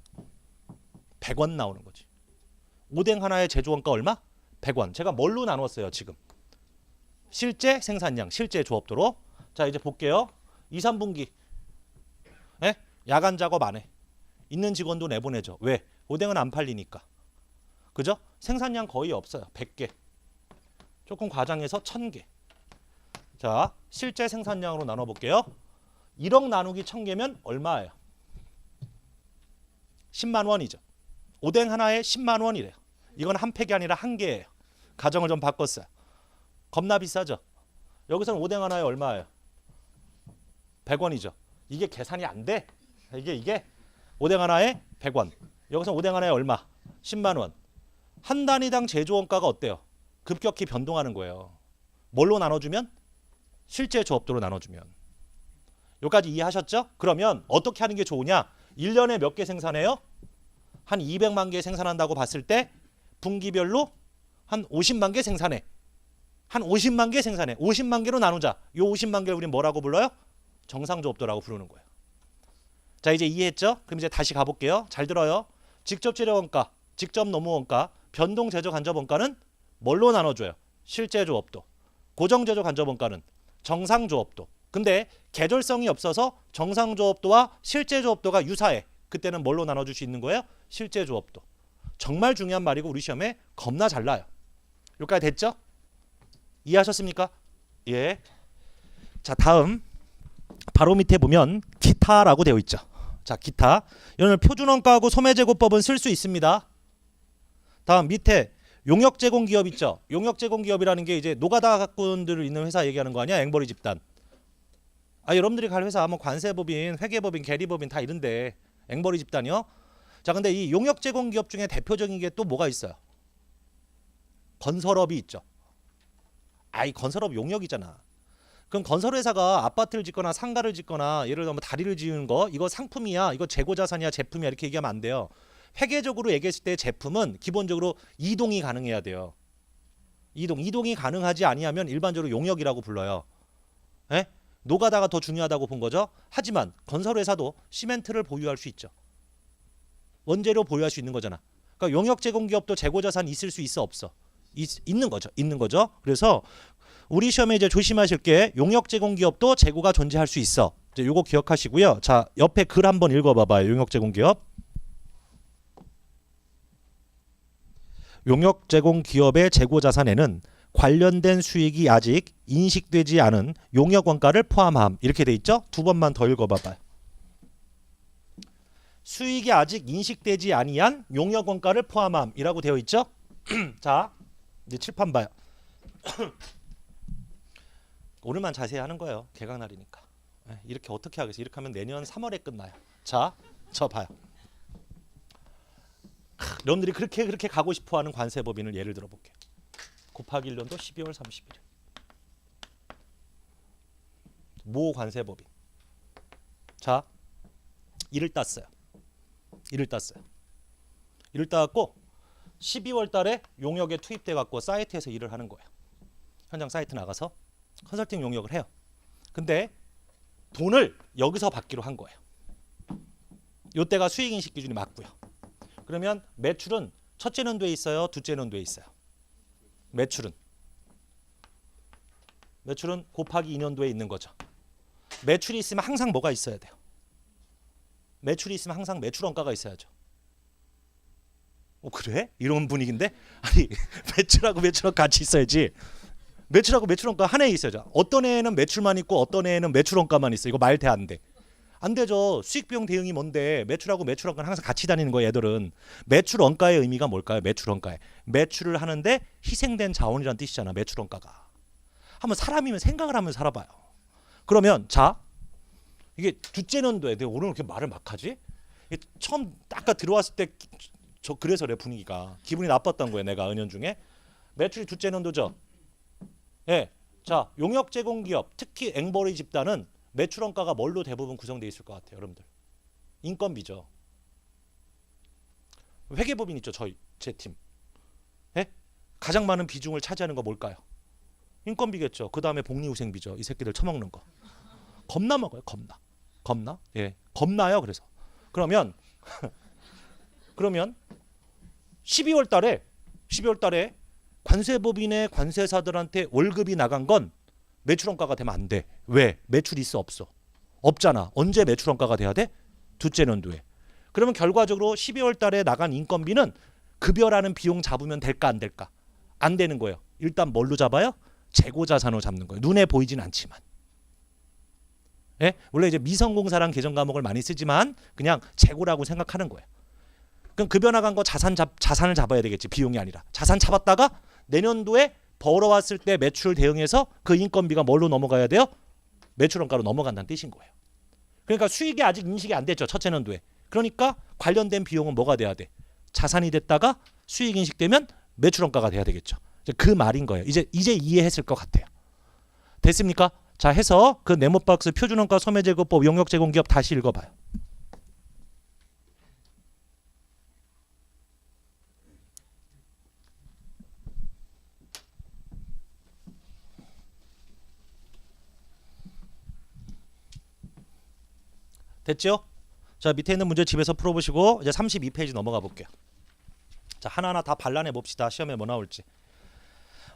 100원 나오는 거지. 오뎅 하나의 제조원가 얼마? 100원. 제가 뭘로 나눴어요 지금? 실제 생산량, 실제 조업도로. 자, 이제 볼게요. 2, 3분기 야간 작업 안 해. 있는 직원도 내보내죠. 왜? 오뎅은 안 팔리니까. 그죠? 생산량 거의 없어요. 100개. 조금 과장해서 1000개. 자, 실제 생산량으로 나눠볼게요. 1억 나누기 1000개면 얼마예요? 10만 원이죠. 오뎅 하나에 10만 원이래요. 이건 한 팩이 아니라 한 개예요. 가정을 좀 바꿨어요. 겁나 비싸죠. 여기서는 오뎅 하나에 얼마예요? 100원이죠. 이게 계산이 안 돼. 이게 오뎅 하나에 100원. 여기서 오뎅 하나에 얼마? 10만 원. 한 단위당 제조 원가가 어때요? 급격히 변동하는 거예요. 뭘로 나눠주면? 실제 조업도로 나눠주면. 여기까지 이해하셨죠? 그러면 어떻게 하는 게 좋으냐? 1년에 몇 개 생산해요? 한 200만 개 생산한다고 봤을 때 분기별로 한 50만 개 생산해. 한 50만 개 생산해. 50만 개로 나누자. 요 50만 개를 우리 뭐라고 불러요? 정상조업도라고 부르는 거예요. 자, 이제 이해했죠? 그럼 이제 다시 가볼게요. 잘 들어요. 직접 재료 원가, 직접 노무 원가, 변동 제조 간접 원가는 뭘로 나눠줘요? 실제 조업도. 고정 제조 간접 원가는 정상 조업도. 근데 계절성이 없어서 정상 조업도와 실제 조업도가 유사해. 그때는 뭘로 나눠줄 수 있는 거예요? 실제 조업도. 정말 중요한 말이고 우리 시험에 겁나 잘 나요. 여기까지 됐죠? 이해하셨습니까? 예. 자, 다음 바로 밑에 보면 기타라고 되어 있죠. 자, 기타. 이런 표준원가하고 소매제고법은 쓸 수 있습니다. 다음 밑에 용역제공기업 있죠. 용역제공기업이라는 게 이제 노가다 각군들 있는 회사 얘기하는 거 아니야? 앵벌이 집단. 여러분들이 갈 회사 뭐 관세법인, 회계법인, 계리법인 다 이런데 앵벌이 집단이요. 자, 근데 이 용역제공기업 중에 대표적인 게 또 뭐가 있어요? 건설업이 있죠. 이 건설업 용역이잖아. 그럼 건설회사가 아파트를 짓거나 상가를 짓거나 예를 들면 다리를 지은 거 이거 상품이야, 이거 재고자산이야, 제품이야 이렇게 얘기하면 안 돼요. 회계적으로 얘기했을 때 제품은 기본적으로 이동이 가능해야 돼요. 이동이 가능하지 아니하면 일반적으로 용역이라고 불러요. 에? 노가다가 더 중요하다고 본 거죠. 하지만 건설회사도 시멘트를 보유할 수 있죠. 원재료 보유할 수 있는 거잖아. 그러니까 용역 제공기업도 재고자산 있을 수 있어 없어? 있는 거죠. 그래서 우리 시험에 이제 조심하실 게 용역 제공기업도 재고가 존재할 수 있어. 이제 요거 기억하시고요. 자, 옆에 글 한번 읽어봐봐요. 용역 제공기업. 용역 제공기업의 재고자산에는 관련된 수익이 아직 인식되지 않은 용역 원가를 포함함. 이렇게 돼 있죠? 두 번만 더 읽어봐봐요. 수익이 아직 인식되지 아니한 용역 원가를 포함함이라고 되어 있죠? 자, 이제 칠판 봐요. 오늘만 자세히 하는 거예요. 개강날이니까. 이렇게 어떻게 하겠어요? 이렇게 하면 내년 3월에 끝나요. 자, 저 봐요. 여러분들이 그렇게 가고 싶어하는 관세법인을 예를 들어볼게요. 곱하기 1년도 12월 30일. 모 관세법인. 자, 일을 땄어요. 일을 따갖고 12월 달에 용역에 투입돼 갖고 사이트에서 일을 하는 거예요. 현장 사이트 나가서 컨설팅 용역을 해요. 근데 돈을 여기서 받기로 한 거예요. 요때가 수익인식 기준이 맞고요. 그러면 매출은 첫째 년도에 있어요? 둘째 년도에 있어요? 매출은 곱하기 2년도에 있는 거죠. 매출이 있으면 항상 뭐가 있어야 돼요? 매출이 있으면 항상 매출원가가 있어야죠. 그래? 이런 분위기인데? 아니 매출하고 매출원가 같이 있어야지. 매출하고 매출원가 한 해에 있어야죠. 어떤 해에는 매출만 있고 어떤 해에는 매출원가만 있어. 이거 말 돼 안 돼? 안 되죠. 수익비용 대응이 뭔데? 매출하고 매출원가는 항상 같이 다니는 거예요. 얘들은. 매출원가의 의미가 뭘까요? 매출원가에 매출을 하는데 희생된 자원이란 뜻이잖아. 매출원가가. 한번 사람이면 생각을 하면 살아봐요. 그러면 자, 이게 둘째 년도에 내가 오늘 이렇게 말을 막 하지? 처음 아까 들어왔을 때 저 그래서 내 분위기가 기분이 나빴던 거예요. 내가 은연중에 매출이 둘째 년도죠. 예. 자, 용역 제공기업 특히 앵벌이 집단은 매출원가가 뭘로 대부분 구성되어 있을 것 같아요, 여러분들? 인건비죠. 회계법인 있죠, 제 팀. 예? 가장 많은 비중을 차지하는 거 뭘까요? 인건비겠죠. 그 다음에 복리후생비죠. 이 새끼들 처먹는 거. 겁나 먹어요, 겁나. 예, 겁나요. 그래서 그러면 12월 달에 관세법인의 관세사들한테 월급이 나간 건 매출원가가 되면 안 돼. 왜? 매출이 있어 없어? 없잖아. 언제 매출원가가 돼야 돼? 둘째 년도에. 그러면 결과적으로 12월 달에 나간 인건비는 급여라는 비용 잡으면 될까 안 될까? 안 되는 거예요. 일단 뭘로 잡아요? 재고자산으로 잡는 거예요. 눈에 보이진 않지만. 예? 원래 이제 미성공사랑 계정 과목을 많이 쓰지만 그냥 재고라고 생각하는 거예요. 그럼 급여 나간 거 자산을 잡아야 되겠지. 비용이 아니라. 자산 잡았다가 내년도에 벌어왔을 때 매출 대응해서 그 인건비가 뭘로 넘어가야 돼요? 매출원가로 넘어간다는 뜻인 거예요. 그러니까 수익이 아직 인식이 안 됐죠. 첫째 년도에. 그러니까 관련된 비용은 뭐가 돼야 돼? 자산이 됐다가 수익 인식되면 매출원가가 돼야 되겠죠. 그 말인 거예요. 이제 이해했을 것 같아요. 됐습니까? 자, 해서 그 네모박스 표준원가 소매제공법 용역제공기업 다시 읽어봐요. 됐죠? 자, 밑에 있는 문제 집에서 풀어보시고 이제 32페이지 넘어가 볼게요. 자, 하나하나 다 발라내 봅시다. 시험에 뭐 나올지.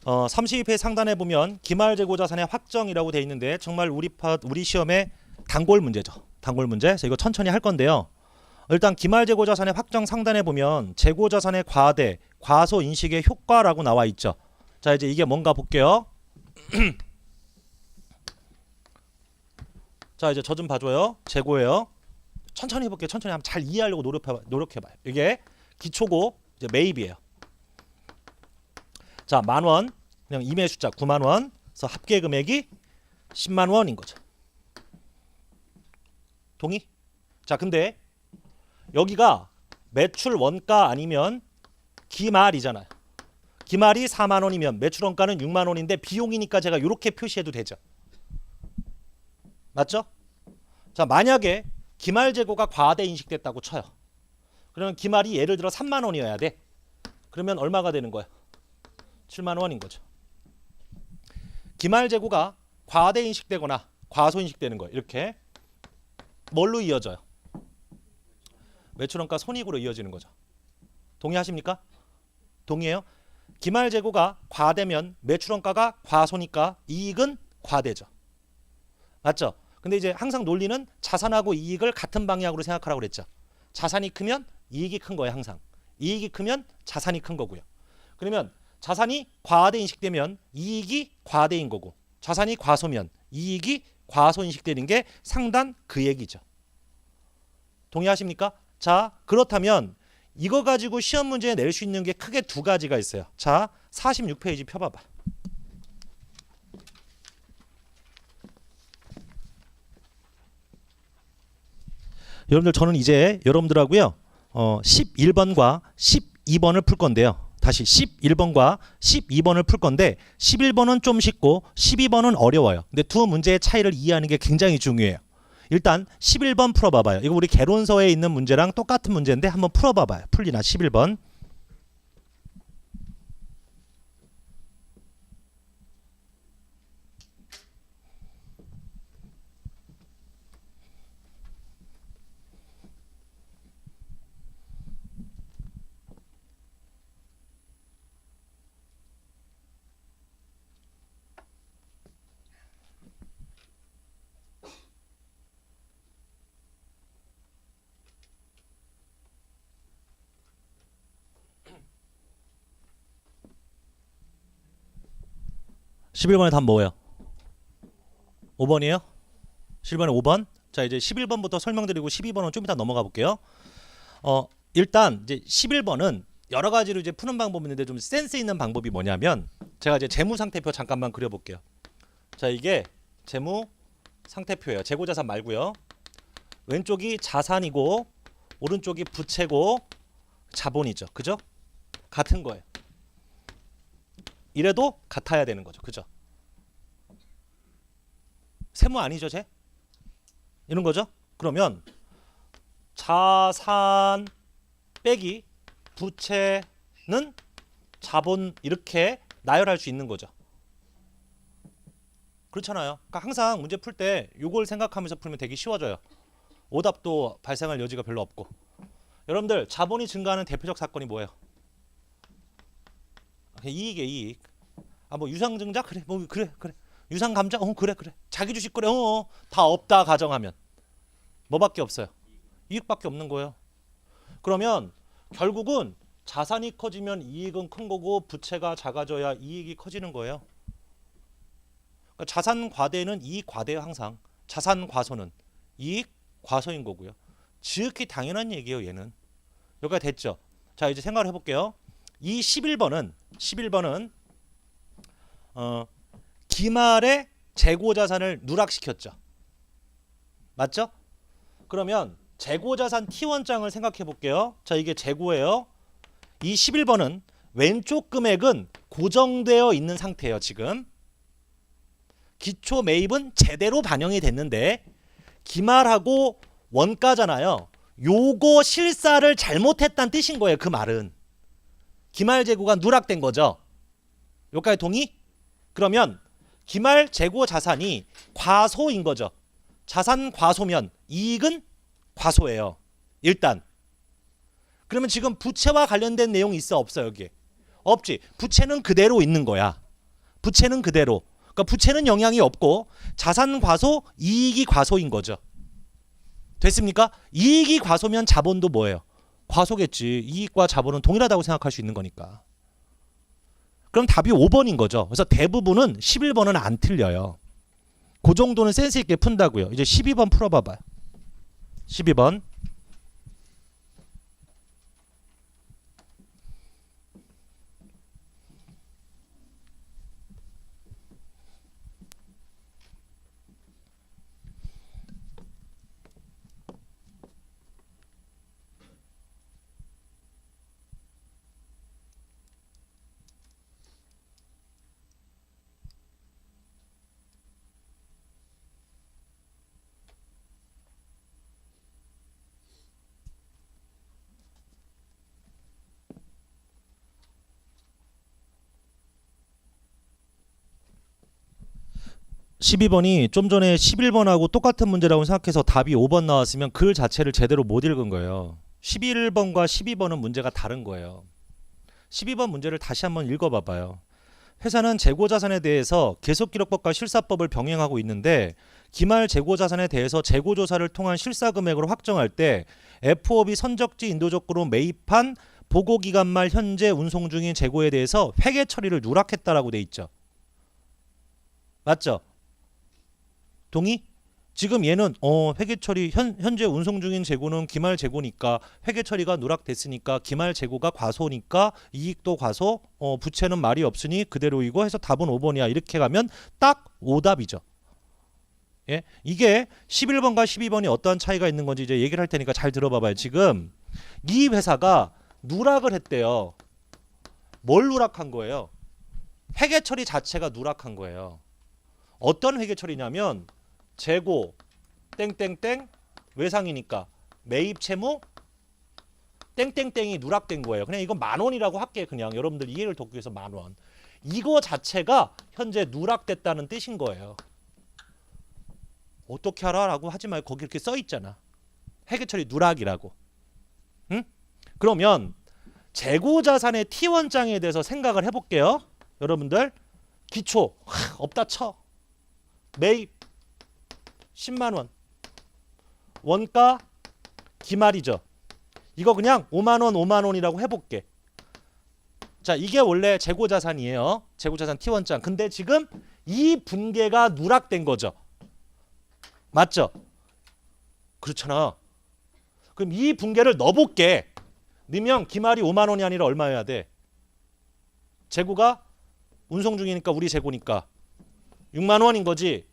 32페이지 상단에 보면 기말재고자산의 확정이라고 돼 있는데 정말 우리 시험에 단골 문제죠. 단골 문제. 그래서 이거 천천히 할 건데요. 일단 기말재고자산의 확정 상단에 보면 재고자산의 과대, 과소 인식의 효과라고 나와 있죠. 자, 이제 이게 뭔가 볼게요. 자, 이제 저 좀 봐줘요. 재고예요. 천천히 해볼게요. 천천히 한번 잘 이해하려고 노력해봐요. 이게 기초고 이제 매입이에요. 자, 만원, 그냥 임의 숫자 9만원, 그래서 합계 금액이 10만원인 거죠. 동의? 자, 근데 여기가 매출 원가 아니면 기말이잖아요. 기말이 4만원이면 매출 원가는 6만원인데 비용이니까 제가 이렇게 표시해도 되죠. 맞죠? 자, 만약에 기말 재고가 과대 인식됐다고 쳐요. 그러면 기말이 예를 들어 3만 원이어야 돼. 그러면 얼마가 되는 거야? 7만 원인 거죠. 기말 재고가 과대 인식되거나 과소 인식되는 거예요. 이렇게 뭘로 이어져요? 매출원가 손익으로 이어지는 거죠. 동의하십니까? 동의해요? 기말 재고가 과대면 매출원가가 과소니까 이익은 과대죠. 맞죠? 근데 이제 항상 논리는 자산하고 이익을 같은 방향으로 생각하라고 그랬죠. 자산이 크면 이익이 큰 거예요. 항상. 이익이 크면 자산이 큰 거고요. 그러면 자산이 과대 인식되면 이익이 과대인 거고 자산이 과소면 이익이 과소 인식되는 게 상단 그 얘기죠. 동의하십니까? 자, 그렇다면 이거 가지고 시험 문제에 낼 수 있는 게 크게 두 가지가 있어요. 자, 46페이지 펴봐봐. 여러분들 저는 이제 여러분들하고요 11번과 12번을 풀 건데요. 다시 11번과 12번을 풀 건데 11번은 좀 쉽고 12번은 어려워요. 근데 두 문제의 차이를 이해하는 게 굉장히 중요해요. 일단 11번 풀어봐봐요. 이거 우리 개론서에 있는 문제랑 똑같은 문제인데 한번 풀어봐봐요. 풀리나 11번. (11번의) 답 뭐예요? 5번이에요? 11번에 5번. 자, 이제 11번부터 설명드리고 12번은 좀 이따 넘어가 볼게요. 일단 이제 11번은 여러 가지로 이제 푸는 방법이 있는데 좀 센스 있는 방법이 뭐냐면 제가 이제 재무 상태표 잠깐만 그려 볼게요. 자, 이게 재무 상태표예요. 재고 자산 말고요. 왼쪽이 자산이고 오른쪽이 부채고 자본이죠. 그죠? 같은 거예요. 이래도 같아야 되는 거죠. 그죠? 세무 아니죠, 쟤? 이런 거죠? 그러면 자산 빼기 부채는 자본 이렇게 나열할 수 있는 거죠. 그렇잖아요. 그러니까 항상 문제 풀 때 이걸 생각하면서 풀면 되게 쉬워져요. 오답도 발생할 여지가 별로 없고. 여러분들 자본이 증가하는 대표적 사건이 뭐예요? 이익이에요. 이익. 뭐 유상증자? 그래. 뭐 그래. 유상감자? 그래. 자기 주식 그래. 다 없다 가정하면 뭐밖에 없어요? 이익밖에 없는 거예요. 그러면 결국은 자산이 커지면 이익은 큰 거고 부채가 작아져야 이익이 커지는 거예요. 그러니까 자산 과대는 이익 과대예요. 항상. 자산 과소는 이익 과소인 거고요. 지극히 당연한 얘기예요. 얘는. 여기가 됐죠. 자, 이제 생각을 해볼게요. 이 11번은 기말의 재고자산을 누락시켰죠. 맞죠? 그러면 재고자산 T1장을 생각해 볼게요. 자, 이게 재고예요. 이 11번은 왼쪽 금액은 고정되어 있는 상태예요. 지금 기초 매입은 제대로 반영이 됐는데 기말하고 원가잖아요. 요거 실사를 잘못했다는 뜻인 거예요. 그 말은 기말 재고가 누락된 거죠. 여기까지 동의? 그러면 기말 재고 자산이 과소인 거죠. 자산 과소면 이익은 과소예요. 일단 그러면 지금 부채와 관련된 내용이 있어 없어? 여기에 없지. 부채는 그대로 있는 거야. 부채는 그대로. 그러니까 부채는 영향이 없고 자산 과소, 이익이 과소인 거죠. 됐습니까? 이익이 과소면 자본도 뭐예요? 과소겠지. 이익과 자본은 동일하다고 생각할 수 있는 거니까. 그럼 답이 5번인 거죠. 그래서 대부분은 11번은 안 틀려요. 그 정도는 센스 있게 푼다고요. 이제 12번 풀어봐봐요. 12번. 좀 전에 11번하고 똑같은 문제라고 생각해서 답이 5번 나왔으면 글 자체를 제대로 못 읽은 거예요. 11번과 12번은 문제가 다른 거예요. 12번 문제를 다시 한번 읽어봐봐요. 회사는 재고자산에 대해서 계속기록법과 실사법을 병행하고 있는데 기말 재고자산에 대해서 재고조사를 통한 실사금액으로 확정할 때 FOB 선적지 인도적으로 매입한 보고기간 말 현재 운송 중인 재고에 대해서 회계 처리를 누락했다라고 돼 있죠. 맞죠? 동의? 지금 얘는 회계 처리 현재 운송 중인 재고는 기말 재고니까 회계 처리가 누락됐으니까 기말 재고가 과소니까 이익도 과소, 부채는 말이 없으니 그대로이고 해서 답은 5번이야. 이렇게 가면 딱 오답이죠. 예? 이게 11번과 12번이 어떠한 차이가 있는 건지 이제 얘기를 할 테니까 잘 들어봐봐요. 지금 이 회사가 누락을 했대요. 뭘 누락한 거예요? 회계 처리 자체가 누락한 거예요. 어떤 회계 처리냐면 재고 땡땡땡 외상이니까 매입 채무 땡땡땡이 누락된 거예요. 그냥 이건 10,000원이라고 할게. 그냥 여러분들 이해를 돕기 위해서 10,000원. 이거 자체가 현재 누락됐다는 뜻인 거예요. 어떻게 알아? 라고 하지 말고 거기 이렇게 써 있잖아. 회계처리 누락이라고. 응? 그러면 재고자산의 T1장에 대해서 생각을 해볼게요. 여러분들 기초 없다 쳐. 매입 10만원 원가 기말이죠. 이거 그냥 5만원 5만원이라고 해볼게. 자, 이게 원래 재고자산이에요. 재고자산 T1장. 근데 지금 이 분계가 누락된 거죠. 맞죠? 그렇잖아. 그럼 이 분계를 넣어볼게. 넣으면 기말이 5만원이 아니라 얼마여야 돼? 재고가 운송 중이니까 우리 재고니까 6만원인 거지.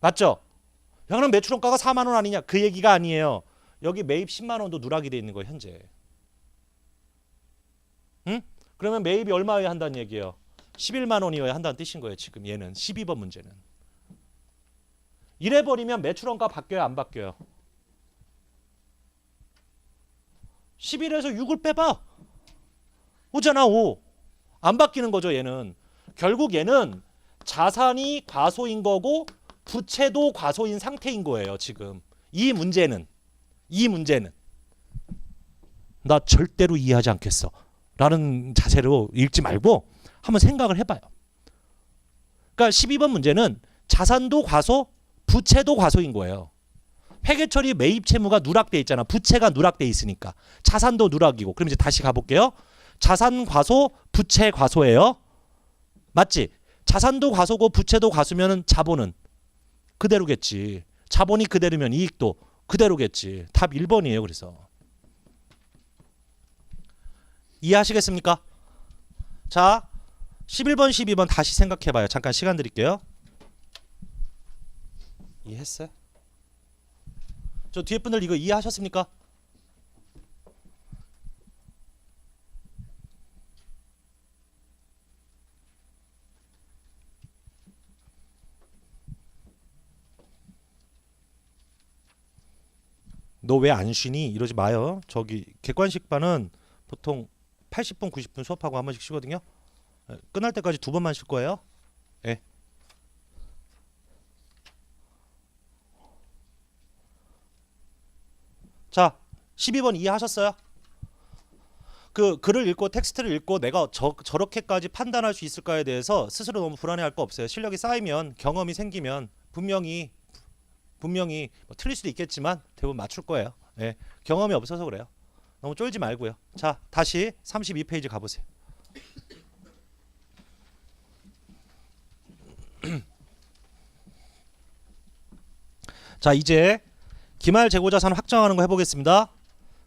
맞죠? 야, 그럼 매출원가가 4만원 아니냐? 그 얘기가 아니에요. 여기 매입 10만원도 누락이 돼 있는 거예요. 현재. 응? 그러면 매입이 얼마여야 한다는 얘기예요? 11만원이어야 한다는 뜻인 거예요. 지금 얘는 12번 문제는. 이래버리면 매출원가 바뀌어요? 안 바뀌어요? 11에서 6을 빼봐. 5잖아 5. 안 바뀌는 거죠. 얘는. 결국 얘는 자산이 과소인 거고 부채도 과소인 상태인 거예요. 지금 이 문제는 나 절대로 이해하지 않겠어 라는 자세로 읽지 말고 한번 생각을 해봐요. 그러니까 12번 문제는 자산도 과소 부채도 과소인 거예요. 회계처리 매입 채무가 누락돼 있잖아. 부채가 누락돼 있으니까 자산도 누락이고. 그럼 이제 다시 가볼게요. 자산 과소 부채 과소예요. 맞지? 자산도 과소고 부채도 과소면 자본은 그대로겠지. 자본이 그대로면 이익도 그대로겠지. 답 1번이에요. 그래서 이해하시겠습니까? 자, 11번 12번 다시 생각해봐요. 잠깐 시간 드릴게요. 이해했어요? 저 뒤에 분들 이거 이해하셨습니까? 너 왜 안 쉬니? 이러지 마요. 저기 객관식반은 보통 80분, 90분 수업하고 한 번씩 쉬거든요. 끝날 때까지 2번만 쉴 거예요. 예. 자, 12번 이해하셨어요? 그 글을 읽고 텍스트를 읽고 내가 저렇게까지 판단할 수 있을까에 대해서 스스로 너무 불안해할 거 없어요. 실력이 쌓이면 경험이 생기면 분명히 뭐 틀릴 수도 있겠지만 대부분 맞출 거예요. 예. 경험이 없어서 그래요. 너무 쫄지 말고요. 자, 다시 32페이지 가보세요. 자, 이제 기말 재고자산 확정하는 거 해보겠습니다.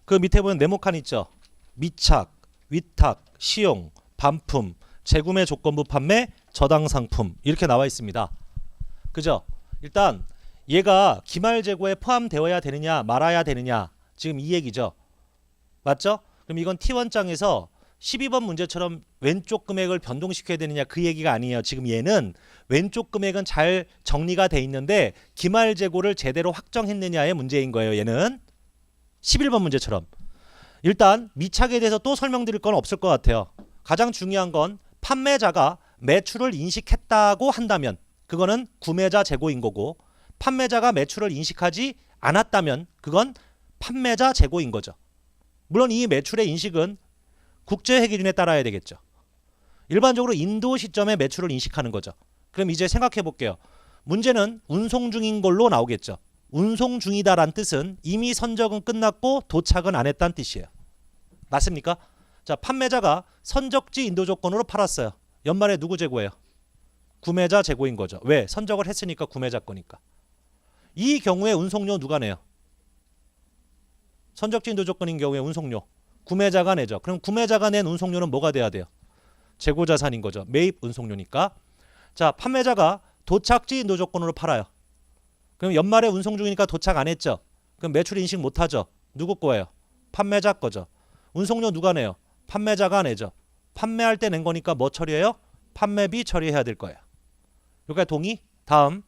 그 밑에 보면 네모칸 있죠. 미착, 위탁, 시용, 반품, 재구매 조건부 판매, 저당 상품 이렇게 나와 있습니다. 그죠? 일단 얘가 기말 재고에 포함되어야 되느냐 말아야 되느냐 지금 이 얘기죠. 맞죠? 그럼 이건 T1장에서 12번 문제처럼 왼쪽 금액을 변동시켜야 되느냐 그 얘기가 아니에요. 지금 얘는 왼쪽 금액은 잘 정리가 돼 있는데 기말 재고를 제대로 확정했느냐의 문제인 거예요. 얘는 11번 문제처럼. 일단 미착에 대해서 또 설명드릴 건 없을 것 같아요. 가장 중요한 건 판매자가 매출을 인식했다고 한다면 그거는 구매자 재고인 거고, 판매자가 매출을 인식하지 않았다면 그건 판매자 재고인 거죠. 물론 이 매출의 인식은 국제회 기준에 따라야 되겠죠. 일반적으로 인도 시점에 매출을 인식하는 거죠. 그럼 이제 생각해 볼게요. 문제는 운송 중인 걸로 나오겠죠. 운송 중이다란 뜻은 이미 선적은 끝났고 도착은 안 했다는 뜻이에요. 맞습니까? 자, 판매자가 선적지 인도 조건으로 팔았어요. 연말에 누구 재고예요? 구매자 재고인 거죠. 왜? 선적을 했으니까 구매자 거니까. 이 경우에 운송료 누가 내요? 선적지 인도 조건인 경우에 운송료 구매자가 내죠. 그럼 구매자가 낸 운송료는 뭐가 돼야 돼요? 재고자산인 거죠. 매입 운송료니까. 자, 판매자가 도착지 인도 조건으로 팔아요. 그럼 연말에 운송 중이니까 도착 안 했죠. 그럼 매출 인식 못 하죠. 누구 거예요? 판매자 거죠. 운송료 누가 내요? 판매자가 내죠. 판매할 때 낸 거니까 뭐 처리해요? 판매비 처리해야 될 거예요. 여기까지 동의? 다음.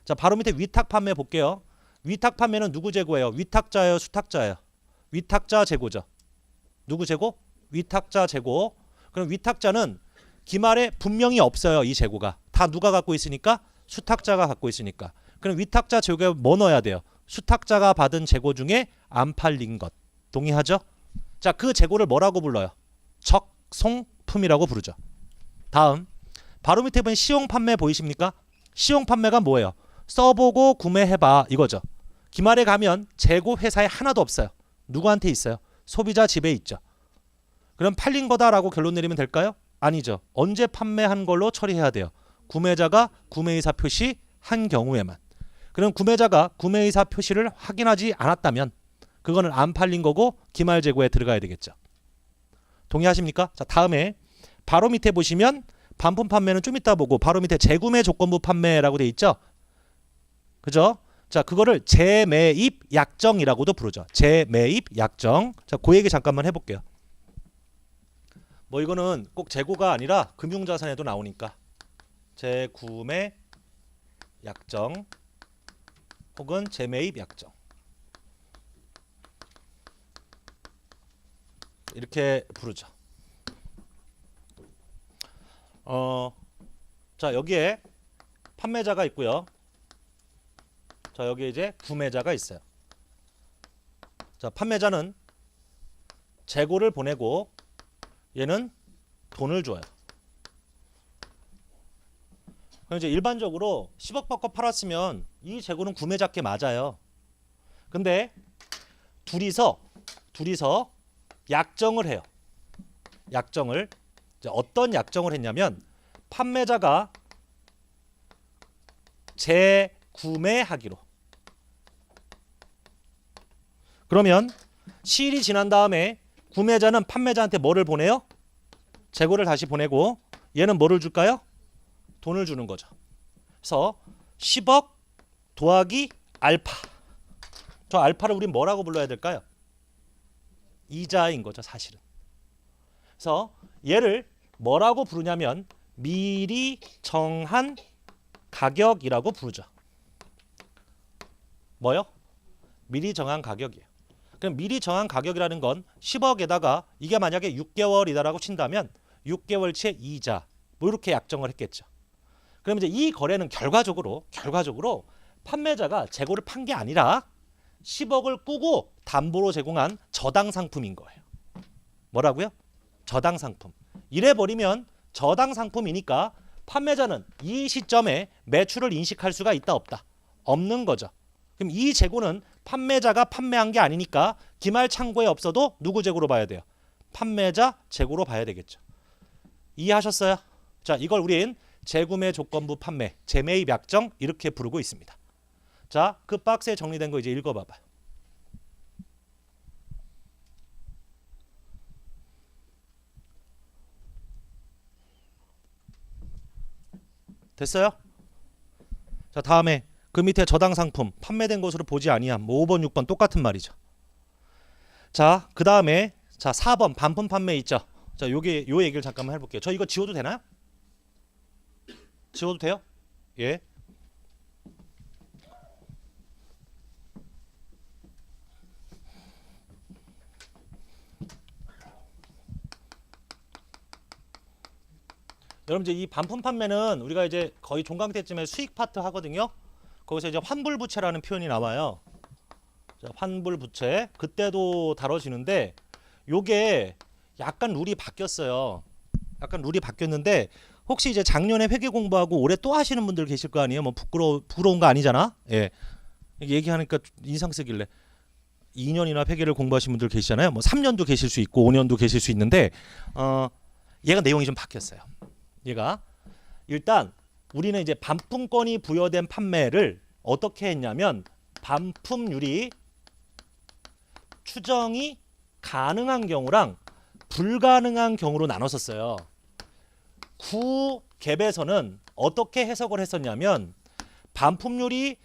자, 바로 밑에 위탁 판매 볼게요. 위탁 판매는 누구 재고예요? 위탁자예요, 수탁자예요? 위탁자 재고죠. 누구 재고? 위탁자 재고. 그럼 위탁자는 기말에 분명히 없어요. 이 재고가. 다 누가 갖고 있으니까? 수탁자가 갖고 있으니까. 그럼 위탁자 재고에 뭐 넣어야 돼요? 수탁자가 받은 재고 중에 안 팔린 것. 동의하죠? 자, 그 재고를 뭐라고 불러요? 적송품이라고 부르죠. 다음. 바로 밑에 보면 시용 판매 보이십니까? 시용 판매가 뭐예요? 써보고 구매해봐 이거죠. 기말에 가면 재고 회사에 하나도 없어요. 누구한테 있어요? 소비자 집에 있죠. 그럼 팔린 거다라고 결론 내리면 될까요? 아니죠. 언제 판매한 걸로 처리해야 돼요? 구매자가 구매의사 표시한 경우에만. 그럼 구매자가 구매의사 표시를 확인하지 않았다면 그거는 안 팔린 거고 기말 재고에 들어가야 되겠죠. 동의하십니까? 자, 다음에 바로 밑에 보시면 반품 판매는 좀 이따 보고 바로 밑에 재구매 조건부 판매라고 돼 있죠. 그죠? 자, 그거를 재매입 약정이라고도 부르죠. 재매입 약정. 자, 그 얘기 잠깐만 해볼게요. 뭐 이거는 꼭 재고가 아니라 금융자산에도 나오니까 재구매 약정 혹은 재매입 약정 이렇게 부르죠. 자, 여기에 판매자가 있고요. 자, 여기에 이제 구매자가 있어요. 자, 판매자는 재고를 보내고 얘는 돈을 줘요. 그럼 이제 일반적으로 10억 받고 팔았으면 이 재고는 구매자께 맞아요. 근데 둘이서 약정을 해요. 약정을. 이제 어떤 약정을 했냐면 판매자가 재구매하기로. 그러면 시일이 지난 다음에 구매자는 판매자한테 뭐를 보내요? 재고를 다시 보내고 얘는 뭐를 줄까요? 돈을 주는 거죠. 그래서 10억 더하기 알파. 저 알파를 우린 뭐라고 불러야 될까요? 이자인 거죠, 사실은. 그래서 얘를 뭐라고 부르냐면 미리 정한 가격이라고 부르죠. 뭐요? 미리 정한 가격이에요. 그럼 미리 정한 가격이라는 건 10억에다가 이게 만약에 6개월이다라고 친다면 6개월치의 이자 뭐 이렇게 약정을 했겠죠. 그럼 이제 이 거래는 결과적으로 판매자가 재고를 판 게 아니라 10억을 꾸고 담보로 제공한 저당 상품인 거예요. 뭐라고요? 저당 상품. 이래 버리면 저당 상품이니까 판매자는 이 시점에 매출을 인식할 수가 있다 없다? 없는 거죠. 그럼 이 재고는 판매자가 판매한 게 아니니까 기말 창고에 없어도 누구 재고로 봐야 돼요? 판매자 재고로 봐야 되겠죠. 이해하셨어요? 자, 이걸 우린 재구매 조건부 판매, 재매입 약정 이렇게 부르고 있습니다. 자, 그 박스에 정리된 거 이제 읽어봐봐요. 됐어요? 자, 다음에 그 밑에 저당 상품 판매된 것으로 보지 아니함. 뭐 5번, 6번 똑같은 말이죠. 자, 그 다음에 자 4번 반품 판매 있죠. 자, 요 얘기를 잠깐만 해볼게요. 저 이거 지워도 되나요? 지워도 돼요? 예. 여러분 이제 이 반품 판매는 우리가 이제 거의 종강 때쯤에 수익 파트 하거든요. 거기서 이제 환불부채라는 표현이 나와요. 자, 환불부채 그때도 다뤄지는데 요게 약간 룰이 바뀌었어요. 약간 룰이 바뀌었는데 혹시 이제 작년에 회계 공부하고 올해 또 하시는 분들 계실 거 아니에요? 뭐 부러운 거 아니잖아. 예. 얘기하니까 인상 쓰길래 2년이나 회계를 공부하신 분들 계시잖아요. 뭐 3년도 계실 수 있고 5년도 계실 수 있는데 얘가 내용이 좀 바뀌었어요. 얘가 일단 우리는 이제 반품권이 부여된 판매를 어떻게 했냐면 반품률이 추정이 가능한 경우랑 불가능한 경우로 나눴었어요. 구갭에서는 어떻게 해석을 했었냐면 반품률이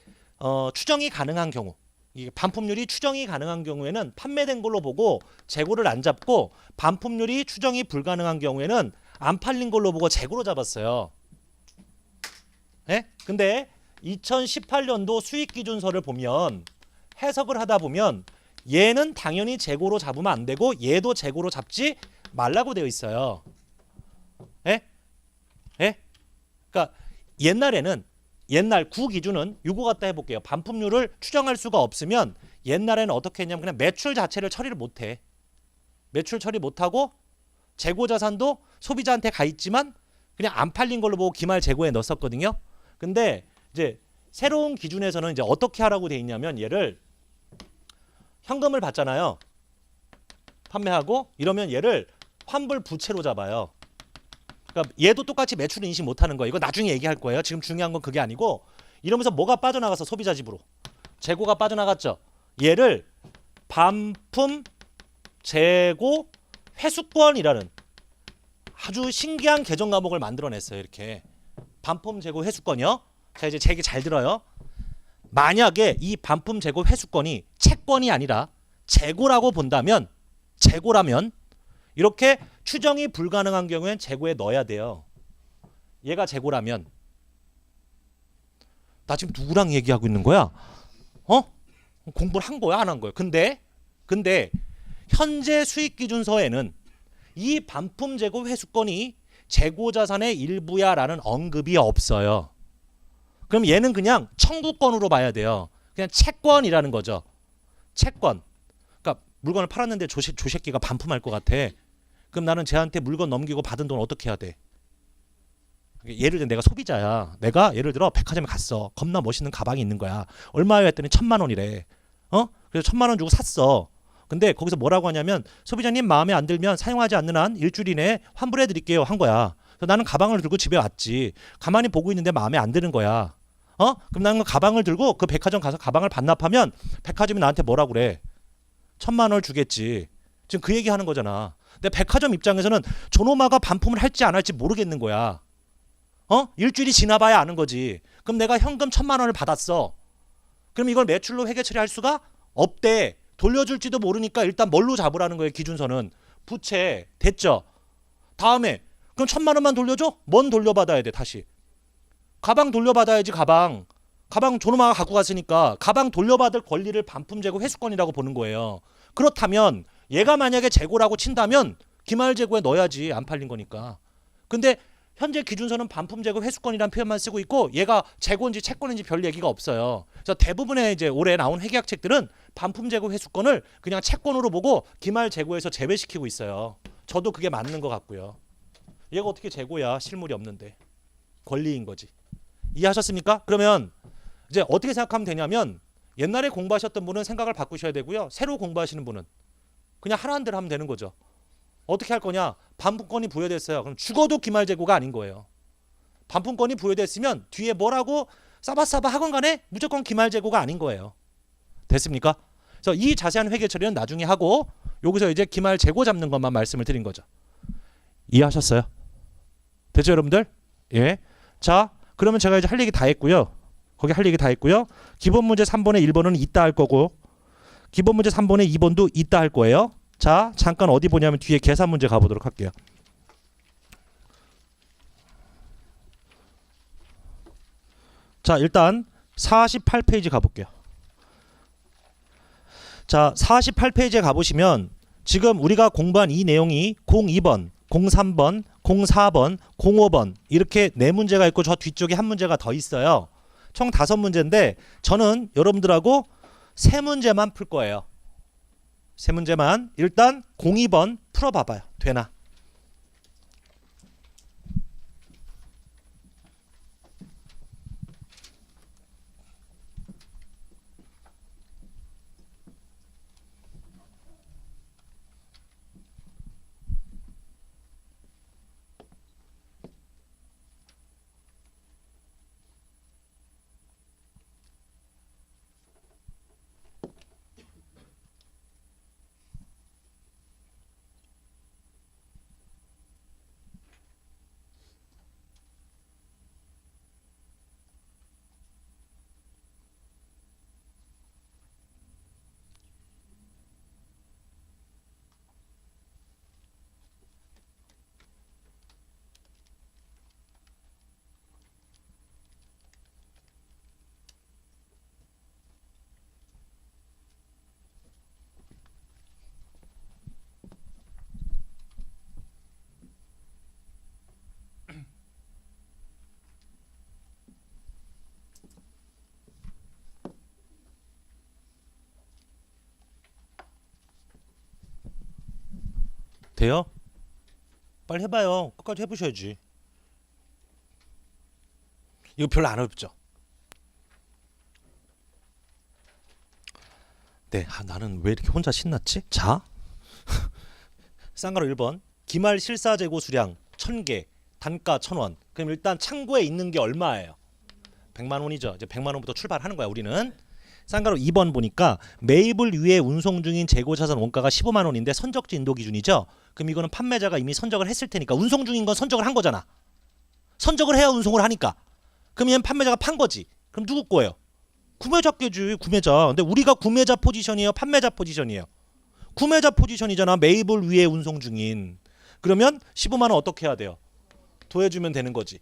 추정이 가능한 경우, 이 반품률이 추정이 가능한 경우에는 판매된 걸로 보고 재고를 안 잡고 반품률이 추정이 불가능한 경우에는 안 팔린 걸로 보고 재고로 잡았어요. 예? 근데 2018년도 수익기준서를 보면 해석을 하다 보면 얘는 당연히 재고로 잡으면 안 되고 얘도 재고로 잡지 말라고 되어 있어요. 예? 예? 그러니까 옛날에는 옛날 구기준은 요거 갖다 해볼게요. 반품률을 추정할 수가 없으면 옛날에는 어떻게 했냐면 그냥 매출 자체를 처리를 못해. 매출 처리 못하고 재고 자산도 소비자한테 가 있지만 그냥 안 팔린 걸로 보고 기말 재고에 넣었었거든요. 근데 이제 새로운 기준에서는 이제 어떻게 하라고 돼 있냐면 얘를 현금을 받잖아요. 판매하고 이러면 얘를 환불 부채로 잡아요. 그러니까 얘도 똑같이 매출 인식 못하는 거예요. 이거 나중에 얘기할 거예요. 지금 중요한 건 그게 아니고 이러면서 뭐가 빠져나가서 소비자 집으로 재고가 빠져나갔죠. 얘를 반품 재고 회수권이라는 아주 신기한 계정 과목을 만들어냈어요. 이렇게 반품 재고 회수권이요. 자, 이제 제 얘기 잘 들어요. 만약에 이 반품 재고 회수권이 채권이 아니라 재고라고 본다면, 재고라면 이렇게 추정이 불가능한 경우엔 재고에 넣어야 돼요. 얘가 재고라면. 나 지금 누구랑 얘기하고 있는 거야? 공부를 한 거야, 안 한 거야? 근데 현재 수익기준서에는 이 반품 재고 회수권이 재고 자산의 일부야라는 언급이 없어요. 그럼 얘는 그냥 청구권으로 봐야 돼요. 그냥 채권이라는 거죠. 채권. 그러니까 물건을 팔았는데 조새끼가 반품할 것 같아. 그럼 나는 쟤한테 물건 넘기고 받은 돈 어떻게 해야 돼? 예를 들어 내가 소비자야. 내가 예를 들어 백화점에 갔어. 겁나 멋있는 가방이 있는 거야. 얼마야 했더니 1,000만 원이래. 그래서 1,000만 원 주고 샀어. 근데 거기서 뭐라고 하냐면 소비자님 마음에 안 들면 사용하지 않는 한 일주일 이내에 환불해 드릴게요 한 거야. 그래서 나는 가방을 들고 집에 왔지. 가만히 보고 있는데 마음에 안 드는 거야. 그럼 나는 그 가방을 들고 그 백화점 가서 가방을 반납하면 백화점이 나한테 뭐라고 그래? 1,000만 원을 주겠지. 지금 그 얘기 하는 거잖아. 근데 백화점 입장에서는 저놈아가 반품을 할지 안 할지 모르겠는 거야. 일주일이 지나봐야 아는 거지. 그럼 내가 현금 1,000만 원을 받았어. 그럼 이걸 매출로 회계 처리할 수가 없대. 돌려줄지도 모르니까 일단 뭘로 잡으라는 거예요. 기준선은 부채 됐죠. 다음에 그럼 1,000만 원만 돌려줘? 뭔 돌려받아야 돼 다시? 가방 돌려받아야지. 가방 조노마가 갖고 갔으니까 가방 돌려받을 권리를 반품재고 회수권이라고 보는 거예요. 그렇다면 얘가 만약에 재고라고 친다면 기말재고에 넣어야지. 안 팔린 거니까. 근데 현재 기준서는 반품재고 회수권이라는 표현만 쓰고 있고 얘가 재고인지 채권인지 별 얘기가 없어요. 그래서 대부분의 이제 올해 나온 회계학책들은 반품재고 회수권을 그냥 채권으로 보고 기말재고에서 제외시키고 있어요. 저도 그게 맞는 것 같고요. 얘가 어떻게 재고야? 실물이 없는데. 권리인 거지. 이해하셨습니까? 그러면 이제 어떻게 생각하면 되냐면 옛날에 공부하셨던 분은 생각을 바꾸셔야 되고요. 새로 공부하시는 분은 그냥 하라는 대로 하면 되는 거죠. 어떻게 할 거냐? 반품권이 부여됐어요. 그럼 죽어도 기말재고가 아닌 거예요. 반품권이 부여됐으면 뒤에 뭐라고 싸바싸바 하건 간에 무조건 기말재고가 아닌 거예요. 됐습니까? 그래서 이 자세한 회계 처리는 나중에 하고 여기서 이제 기말재고 잡는 것만 말씀을 드린 거죠. 이해하셨어요? 됐죠 여러분들? 예. 자 그러면 제가 이제 할 얘기 다 했고요. 거기 할 얘기 다 했고요. 기본 문제 3번에 1번은 이따 할 거고 기본 문제 3번에 2번도 이따 할 거예요. 자 잠깐 어디 보냐면 뒤에 계산 문제 가보도록 할게요. 자 일단 48페이지 가볼게요. 자 48페이지에 가보시면 지금 우리가 공부한 이 내용이 02번, 03번, 04번, 05번 이렇게 4문제가 있고 저 뒤쪽에 한 문제가 더 있어요. 총 5문제인데 저는 여러분들하고 3문제만 풀 거예요. 3문제만. 일단 02번 풀어봐봐요. 되나? 돼요? 빨리 해봐요. 끝까지 해보셔야지. 이거 별로 안 어렵죠? 네, 나는 왜 이렇게 혼자 신났지? 자, 쌍가로 1번 기말 실사재고 수량 1000개 단가 1,000원. 그럼 일단 창고에 있는 게 얼마예요? 100만 원이죠. 이제 100만 원부터 출발하는 거야 우리는. 쌍가로 2번 보니까 매입을 위해 운송 중인 재고자산 원가가 15만 원인데 선적지 인도 기준이죠. 그럼 이거는 판매자가 이미 선적을 했을 테니까 운송 중인 건 선적을 한 거잖아. 선적을 해야 운송을 하니까. 그럼 얘는 판매자가 판 거지. 그럼 누구 거예요? 구매자께지. 구매자. 근데 우리가 구매자 포지션이에요? 판매자 포지션이에요? 구매자 포지션이잖아. 매입을 위해 운송 중인. 그러면 15만 원 어떻게 해야 돼요? 더해주면 되는 거지.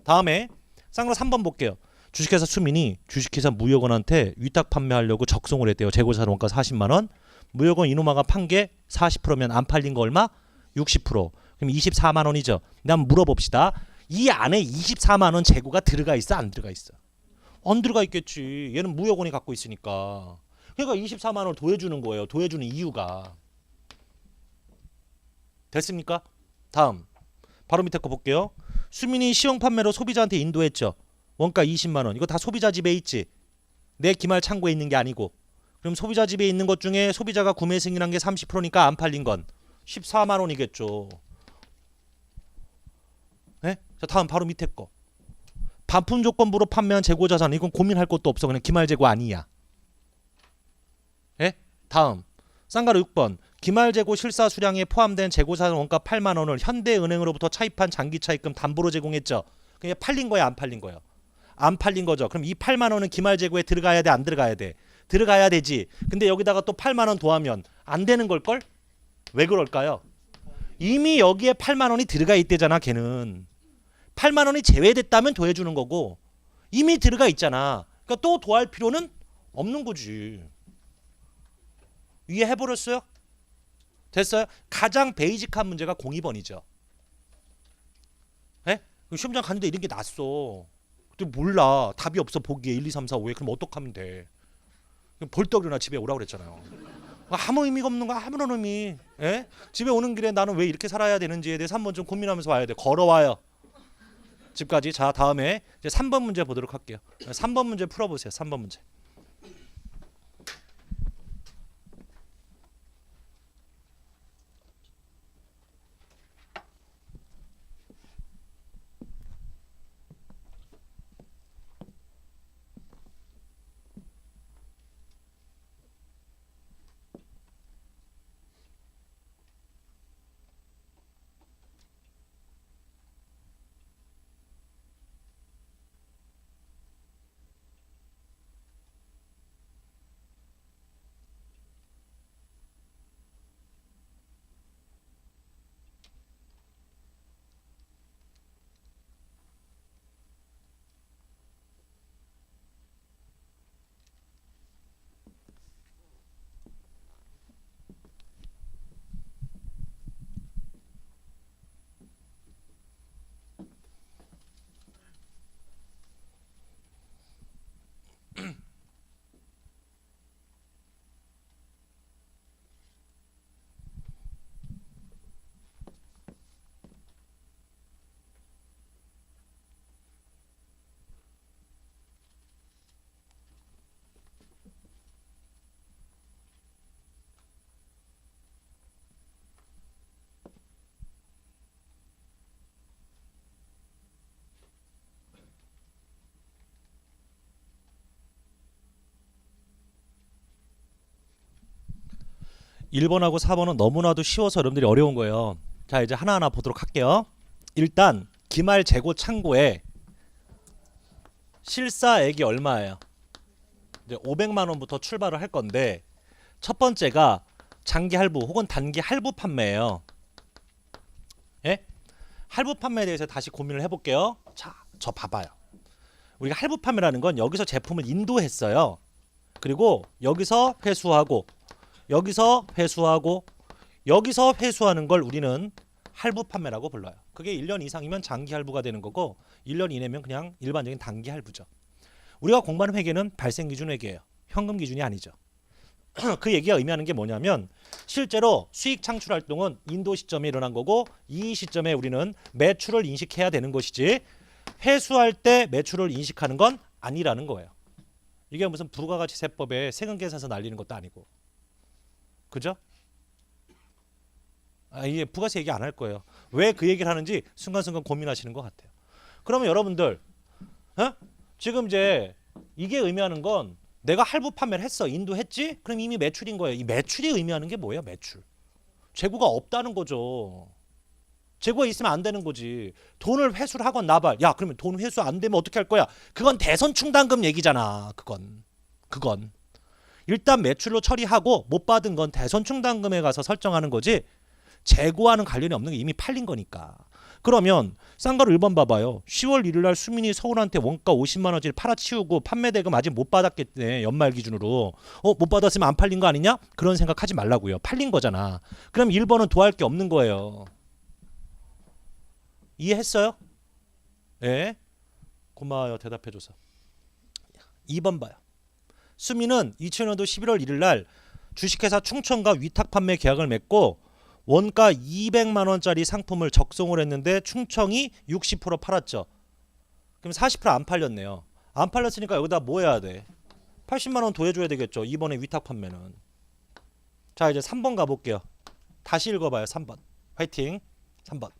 다음에 쌍가로 3번 볼게요. 주식회사 수민이 주식회사 무역원한테 위탁 판매하려고 적송을 했대요. 재고자산 원가 40만 원. 무역원 이노마가 판 게 40%면 안 팔린 거 얼마? 60%. 그럼 24만 원이죠. 근데 한번 물어봅시다. 이 안에 24만 원 재고가 들어가 있어? 안 들어가 있어? 안 들어가 있겠지. 얘는 무역원이 갖고 있으니까. 그러니까 24만 원을 더해주는 거예요. 더해주는 이유가. 됐습니까? 다음. 바로 밑에 거 볼게요. 수민이 시용 판매로 소비자한테 인도했죠. 원가 20만 원. 이거 다 소비자 집에 있지. 내 기말 창고에 있는 게 아니고. 그럼 소비자 집에 있는 것 중에 소비자가 구매 승인한 게 30%니까 안 팔린 건 14만 원이겠죠. 네? 자, 다음 바로 밑에 거. 반품 조건부로 판매한 재고자산. 이건 고민할 것도 없어. 그냥 기말 재고 아니야. 예? 다음. 쌍가루 6번. 기말 재고 실사 수량에 포함된 재고자산 원가 8만 원을 현대은행으로부터 차입한 장기 차입금 담보로 제공했죠. 그냥 팔린 거야, 안 팔린 거예요? 안 팔린 거죠. 그럼 이 8만 원은 기말 재고에 들어가야 돼, 안 들어가야 돼? 들어가야 되지. 근데 여기다가 또 8만 원 더하면 안 되는 걸걸? 왜 그럴까요? 이미 여기에 8만 원이 들어가 있대잖아. 걔는 8만 원이 제외됐다면 더해주는 거고 이미 들어가 있잖아. 그러니까 또 더할 필요는 없는 거지. 이해해버렸어요? 됐어요? 가장 베이직한 문제가 02번이죠. 예? 시험장 갔는데 이런 게 났어. 근데 몰라. 답이 없어 보기에 1, 2, 3, 4, 5에. 그럼 어떡하면 돼? 벌떡 일어나 집에 오라고 그랬잖아요. 아무 의미가 없는 거야. 아무런 의미. 예? 집에 오는 길에 나는 왜 이렇게 살아야 되는지에 대해서 한번 좀 고민하면서 와야 돼. 걸어와요. 집까지. 자, 다음에 이제 3번 문제 보도록 할게요. 3번 문제 풀어보세요. 3번 문제. 1번하고 4번은 너무나도 쉬워서 여러분들이 어려운 거예요. 자, 이제 하나하나 보도록 할게요. 일단 기말 재고 창고에 실사액이 얼마예요? 이제 500만 원부터 출발을 할 건데 첫 번째가 장기 할부 혹은 단기 할부 판매예요. 예? 할부 판매에 대해서 다시 고민을 해볼게요. 자, 저 봐봐요. 우리가 할부 판매라는 건 여기서 제품을 인도했어요. 그리고 여기서 회수하고 여기서 회수하고 여기서 회수하는 걸 우리는 할부 판매라고 불러요. 그게 1년 이상이면 장기 할부가 되는 거고 1년 이내면 그냥 일반적인 단기 할부죠. 우리가 공부하는 회계는 발생 기준 회계예요. 현금 기준이 아니죠. 그 얘기가 의미하는 게 뭐냐면 실제로 수익 창출 활동은 인도 시점에 일어난 거고 이 시점에 우리는 매출을 인식해야 되는 것이지 회수할 때 매출을 인식하는 건 아니라는 거예요. 이게 무슨 부가가치세법에 세금 계산서 날리는 것도 아니고. 그죠? 이게 부가세 얘기 안 할 거예요. 왜 그 얘기를 하는지 순간순간 고민하시는 것 같아요. 그러면 여러분들 지금 이제 이게 의미하는 건 내가 할부 판매를 했어. 인도했지? 그럼 이미 매출인 거예요. 이 매출이 의미하는 게 뭐예요? 매출. 재고가 없다는 거죠. 재고가 있으면 안 되는 거지. 돈을 회수를 하건 나발. 야, 그러면 돈 회수 안 되면 어떻게 할 거야? 그건 대선 충당금 얘기잖아. 그건. 일단 매출로 처리하고 못 받은 건 대선 충당금에 가서 설정하는 거지. 재고와는 관련이 없는 게 이미 팔린 거니까. 그러면 쌍가루 1번 봐봐요. 10월 1일 날 수민이 서울한테 원가 50만 원짜리 팔아치우고 판매대금 아직 못 받았겠네. 연말 기준으로. 못 받았으면 안 팔린 거 아니냐? 그런 생각하지 말라고요. 팔린 거잖아. 그럼 1번은 도할 게 없는 거예요. 이해했어요? 예. 고마워요. 대답해줘서. 2번 봐요. 수민은 2000년도 11월 1일 날 주식회사 충청과 위탁 판매 계약을 맺고 원가 200만 원짜리 상품을 적송을 했는데 충청이 60% 팔았죠. 그럼 40% 안 팔렸네요. 안 팔렸으니까 여기다 뭐 해야 돼? 80만 원 더해줘야 되겠죠. 이번에 위탁 판매는. 자, 이제 3번 가볼게요. 다시 읽어봐요. 3번. 화이팅. 3번.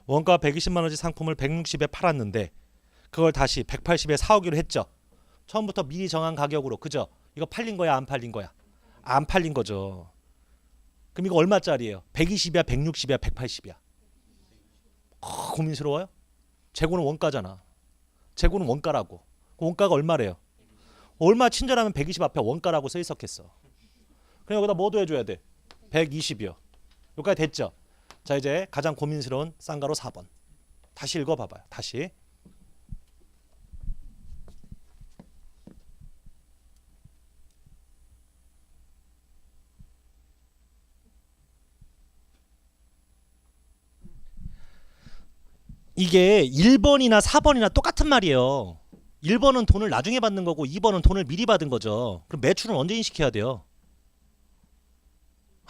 원가 120만 원짜리 상품을 160에 팔았는데 그걸 다시 180에 사오기로 했죠. 처음부터 미리 정한 가격으로. 그죠? 이거 팔린 거야 안 팔린 거야? 안 팔린 거죠. 그럼 이거 얼마짜리예요? 120이야 160이야 180이야? 고민스러워요? 재고는 원가잖아. 재고는 원가라고. 원가가 얼마래요? 얼마 친절하면 120 앞에 원가라고 써 있었겠어. 그럼 여기다 뭐도 해줘야 돼? 120이요. 여기까지 됐죠? 자, 이제 가장 고민스러운 쌍가로 4번. 다시 읽어봐봐요. 다시. 이게 1번이나 4번이나 똑같은 말이에요. 1번은 돈을 나중에 받는 거고 2번은 돈을 미리 받은 거죠. 그럼 매출은 언제 인식해야 돼요?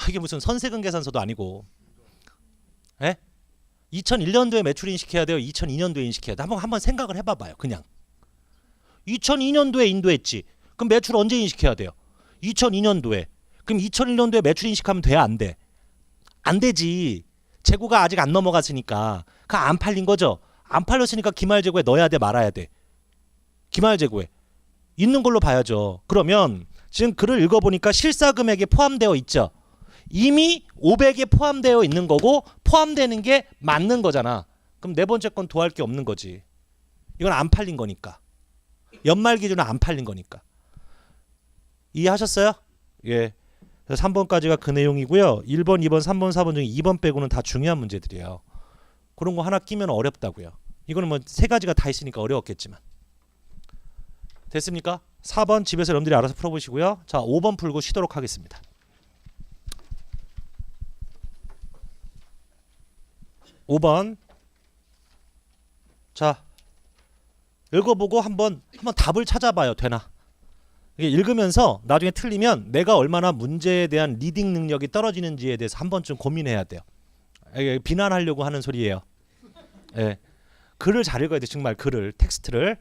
이게 무슨 선세금 계산서도 아니고. 에? 2001년도에 매출 인식해야 돼요? 2002년도에 인식해야 돼요? 한번 생각을 해봐봐요. 그냥. 2002년도에 인도했지. 그럼 매출 언제 인식해야 돼요? 2002년도에. 그럼 2001년도에 매출 인식하면 돼야 안 돼? 안 되지. 재고가 아직 안 넘어갔으니까. 그 안 팔린 거죠. 안 팔렸으니까 기말 재고에 넣어야 돼 말아야 돼? 기말 재고에 있는 걸로 봐야죠. 그러면 지금 글을 읽어보니까 실사 금액에 포함되어 있죠. 이미 500에 포함되어 있는 거고 포함되는 게 맞는 거잖아. 그럼 네 번째 건 더할 게 없는 거지. 이건 안 팔린 거니까. 연말 기준은 안 팔린 거니까. 이해하셨어요? 예. 3번까지가 그 내용이고요. 1번, 2번, 3번, 4번 중에 2번 빼고는 다 중요한 문제들이에요. 그런 거 하나 끼면 어렵다고요. 이거는 뭐 세 가지가 다 있으니까 어려웠겠지만. 됐습니까? 4번 집에서 여러분들이 알아서 풀어보시고요. 자, 5번 풀고 쉬도록 하겠습니다. 5번. 자, 읽어보고 한번 답을 찾아봐요. 되나? 이게 읽으면서 나중에 틀리면 내가 얼마나 문제에 대한 리딩 능력이 떨어지는지에 대해서 한 번쯤 고민해야 돼요. 이게 비난하려고 하는 소리예요. 예. 글을 잘 읽어야 돼. 정말 글을, 텍스트를.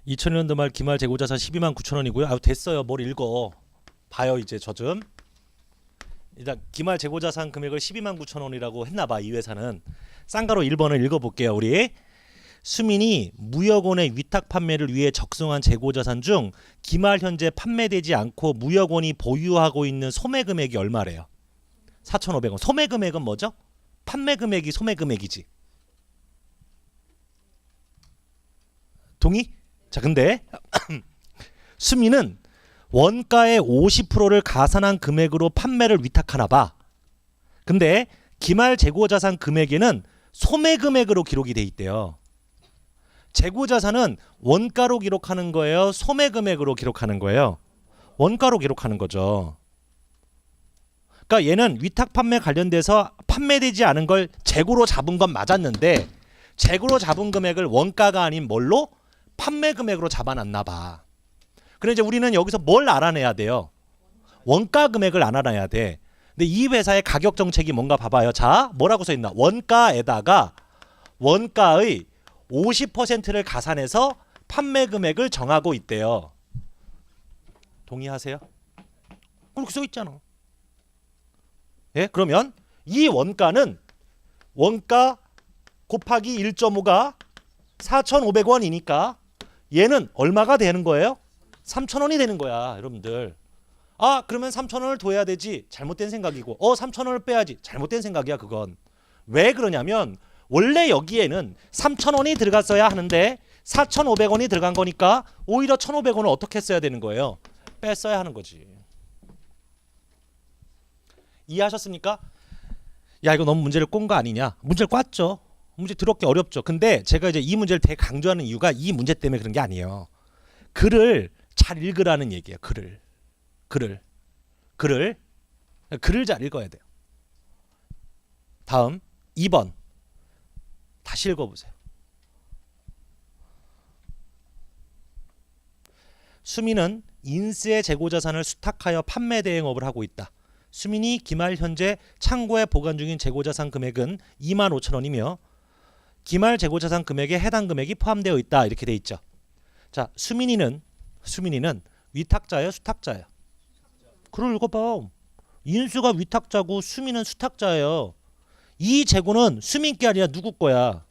(2000년도) 말 기말 재고자산 12만 9천 원이고요. 아, 됐어요. 뭘 읽어. 봐요. 이제 저 좀. 일단 기말 재고자산 금액을 12만 9천 원이라고 했나봐. 이 회사는. 쌍가로 1번을 읽어볼게요. 우리. 수민이 무역원의 위탁 판매를 위해 적성한 재고자산 중 기말 현재 판매되지 않고 무역원이 보유하고 있는 소매 금액이 얼마래요? 4,500원. 소매 금액은 뭐죠? 판매 금액이 소매 금액이지. 동의? 자, 근데 수민은 원가의 50%를 가산한 금액으로 판매를 위탁하나 봐. 근데 기말 재고자산 금액에는 소매 금액으로 기록이 돼 있대요. 재고자산은 원가로 기록하는 거예요? 소매 금액으로 기록하는 거예요? 원가로 기록하는 거죠. 그러니까 얘는 위탁 판매 관련돼서 판매되지 않은 걸 재고로 잡은 건 맞았는데 재고로 잡은 금액을 원가가 아닌 뭘로? 판매 금액으로 잡아놨나 봐. 그래 이제 우리는 여기서 뭘 알아내야 돼요? 원가 금액을 알아내야 돼. 근데 이 회사의 가격 정책이 뭔가 봐봐요. 자, 뭐라고 써 있나? 원가에다가 원가의 50%를 가산해서 판매 금액을 정하고 있대요. 동의하세요? 그렇게 써 있잖아. 예? 그러면 이 원가는 원가 곱하기 1.5가 4,500원이니까 얘는 얼마가 되는 거예요? 3,000원이 되는 거야, 여러분들. 아, 그러면 3,000원을 둬야 되지. 잘못된 생각이고. 3,000원을 빼야지. 잘못된 생각이야, 그건. 왜 그러냐면 원래 여기에는 3,000원이 들어갔어야 하는데 4,500원이 들어간 거니까 오히려 1,500원을 어떻게 써야 되는 거예요? 뺐어야 하는 거지. 이해하셨습니까? 야 이거 너무 문제를 꼰 거 아니냐? 문제를 꽈죠. 문제 들었기 어렵죠. 근데 제가 이제 이 문제를 되게 강조하는 이유가 이 문제 때문에 그런 게 아니에요. 글을 잘 읽으라는 얘기예요. 글을 잘 읽어야 돼요. 다음 2번 다시 읽어보세요. 수민은 인스의 재고자산을 수탁하여 판매 대행업을 하고 있다. 수민이 기말 현재 창고에 보관 중인 재고자산 금액은 25,000원이며 기말 재고자산 금액에 해당 금액이 포함되어 있다. 이렇게 돼 있죠. 자, 수민이는 위탁자예요, 수탁자예요? 글을 읽어봐. 인수가 위탁자고 수민은 수탁자예요. 이 재고는 수민 게 아니라 누구 거야?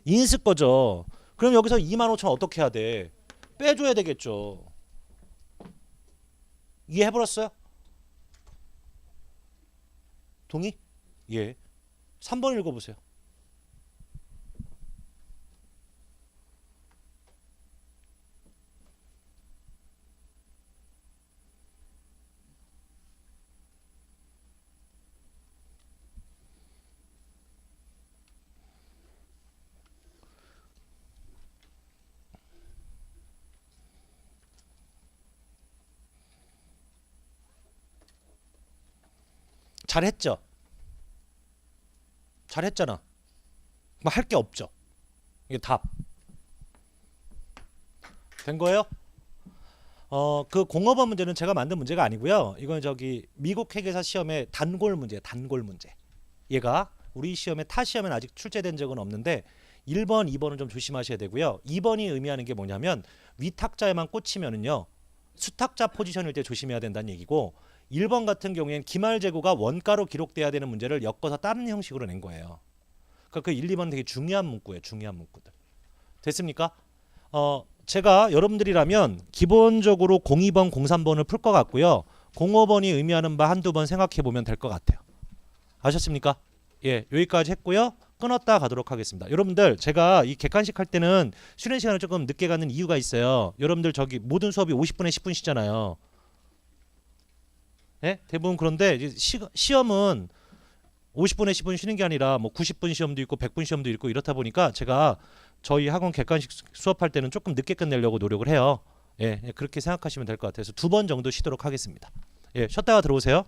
인수 거죠. 그럼 여기서 25,000원 어떻게 해야 돼? 빼줘야 되겠죠. 이해해버렸어요? 동의? 예. 3번 읽어보세요. 잘했죠? 잘했잖아. 뭐 할 게 없죠. 이게 답. 된 거예요? 그 공업원 문제는 제가 만든 문제가 아니고요. 이건 저기 미국 회계사 시험의 단골 문제, 단골 문제. 얘가 우리 시험에 타 시험엔 아직 출제된 적은 없는데 1번, 2번은 좀 조심하셔야 되고요. 2번이 의미하는 게 뭐냐면 위탁자에만 꽂히면은요. 수탁자 포지션일 때 조심해야 된다는 얘기고 1번 같은 경우에는 기말 재고가 원가로 기록돼야 되는 문제를 엮어서 다른 형식으로 낸 거예요. 그러니까 그 1, 2번 되게 중요한 문구예요. 중요한 문구들. 됐습니까? 제가 여러분들이라면 기본적으로 02번, 03번을 풀 것 같고요. 05번이 의미하는 바 한두 번 생각해 보면 될 것 같아요. 아셨습니까? 예, 여기까지 했고요. 끊었다 가도록 하겠습니다. 여러분들 제가 이 객관식 할 때는 쉬는 시간을 조금 늦게 갖는 이유가 있어요. 여러분들 저기 모든 수업이 50분에 10분 쉬잖아요. 예? 대부분 그런데 이제 시험은 50분에 10분 쉬는 게 아니라 뭐 90분 시험도 있고 100분 시험도 있고 이렇다 보니까 제가 저희 학원 객관식 수업할 때는 조금 늦게 끝내려고 노력을 해요. 예, 그렇게 생각하시면 될 것 같아서 2번 정도 쉬도록 하겠습니다. 예, 쉬었다가 들어오세요.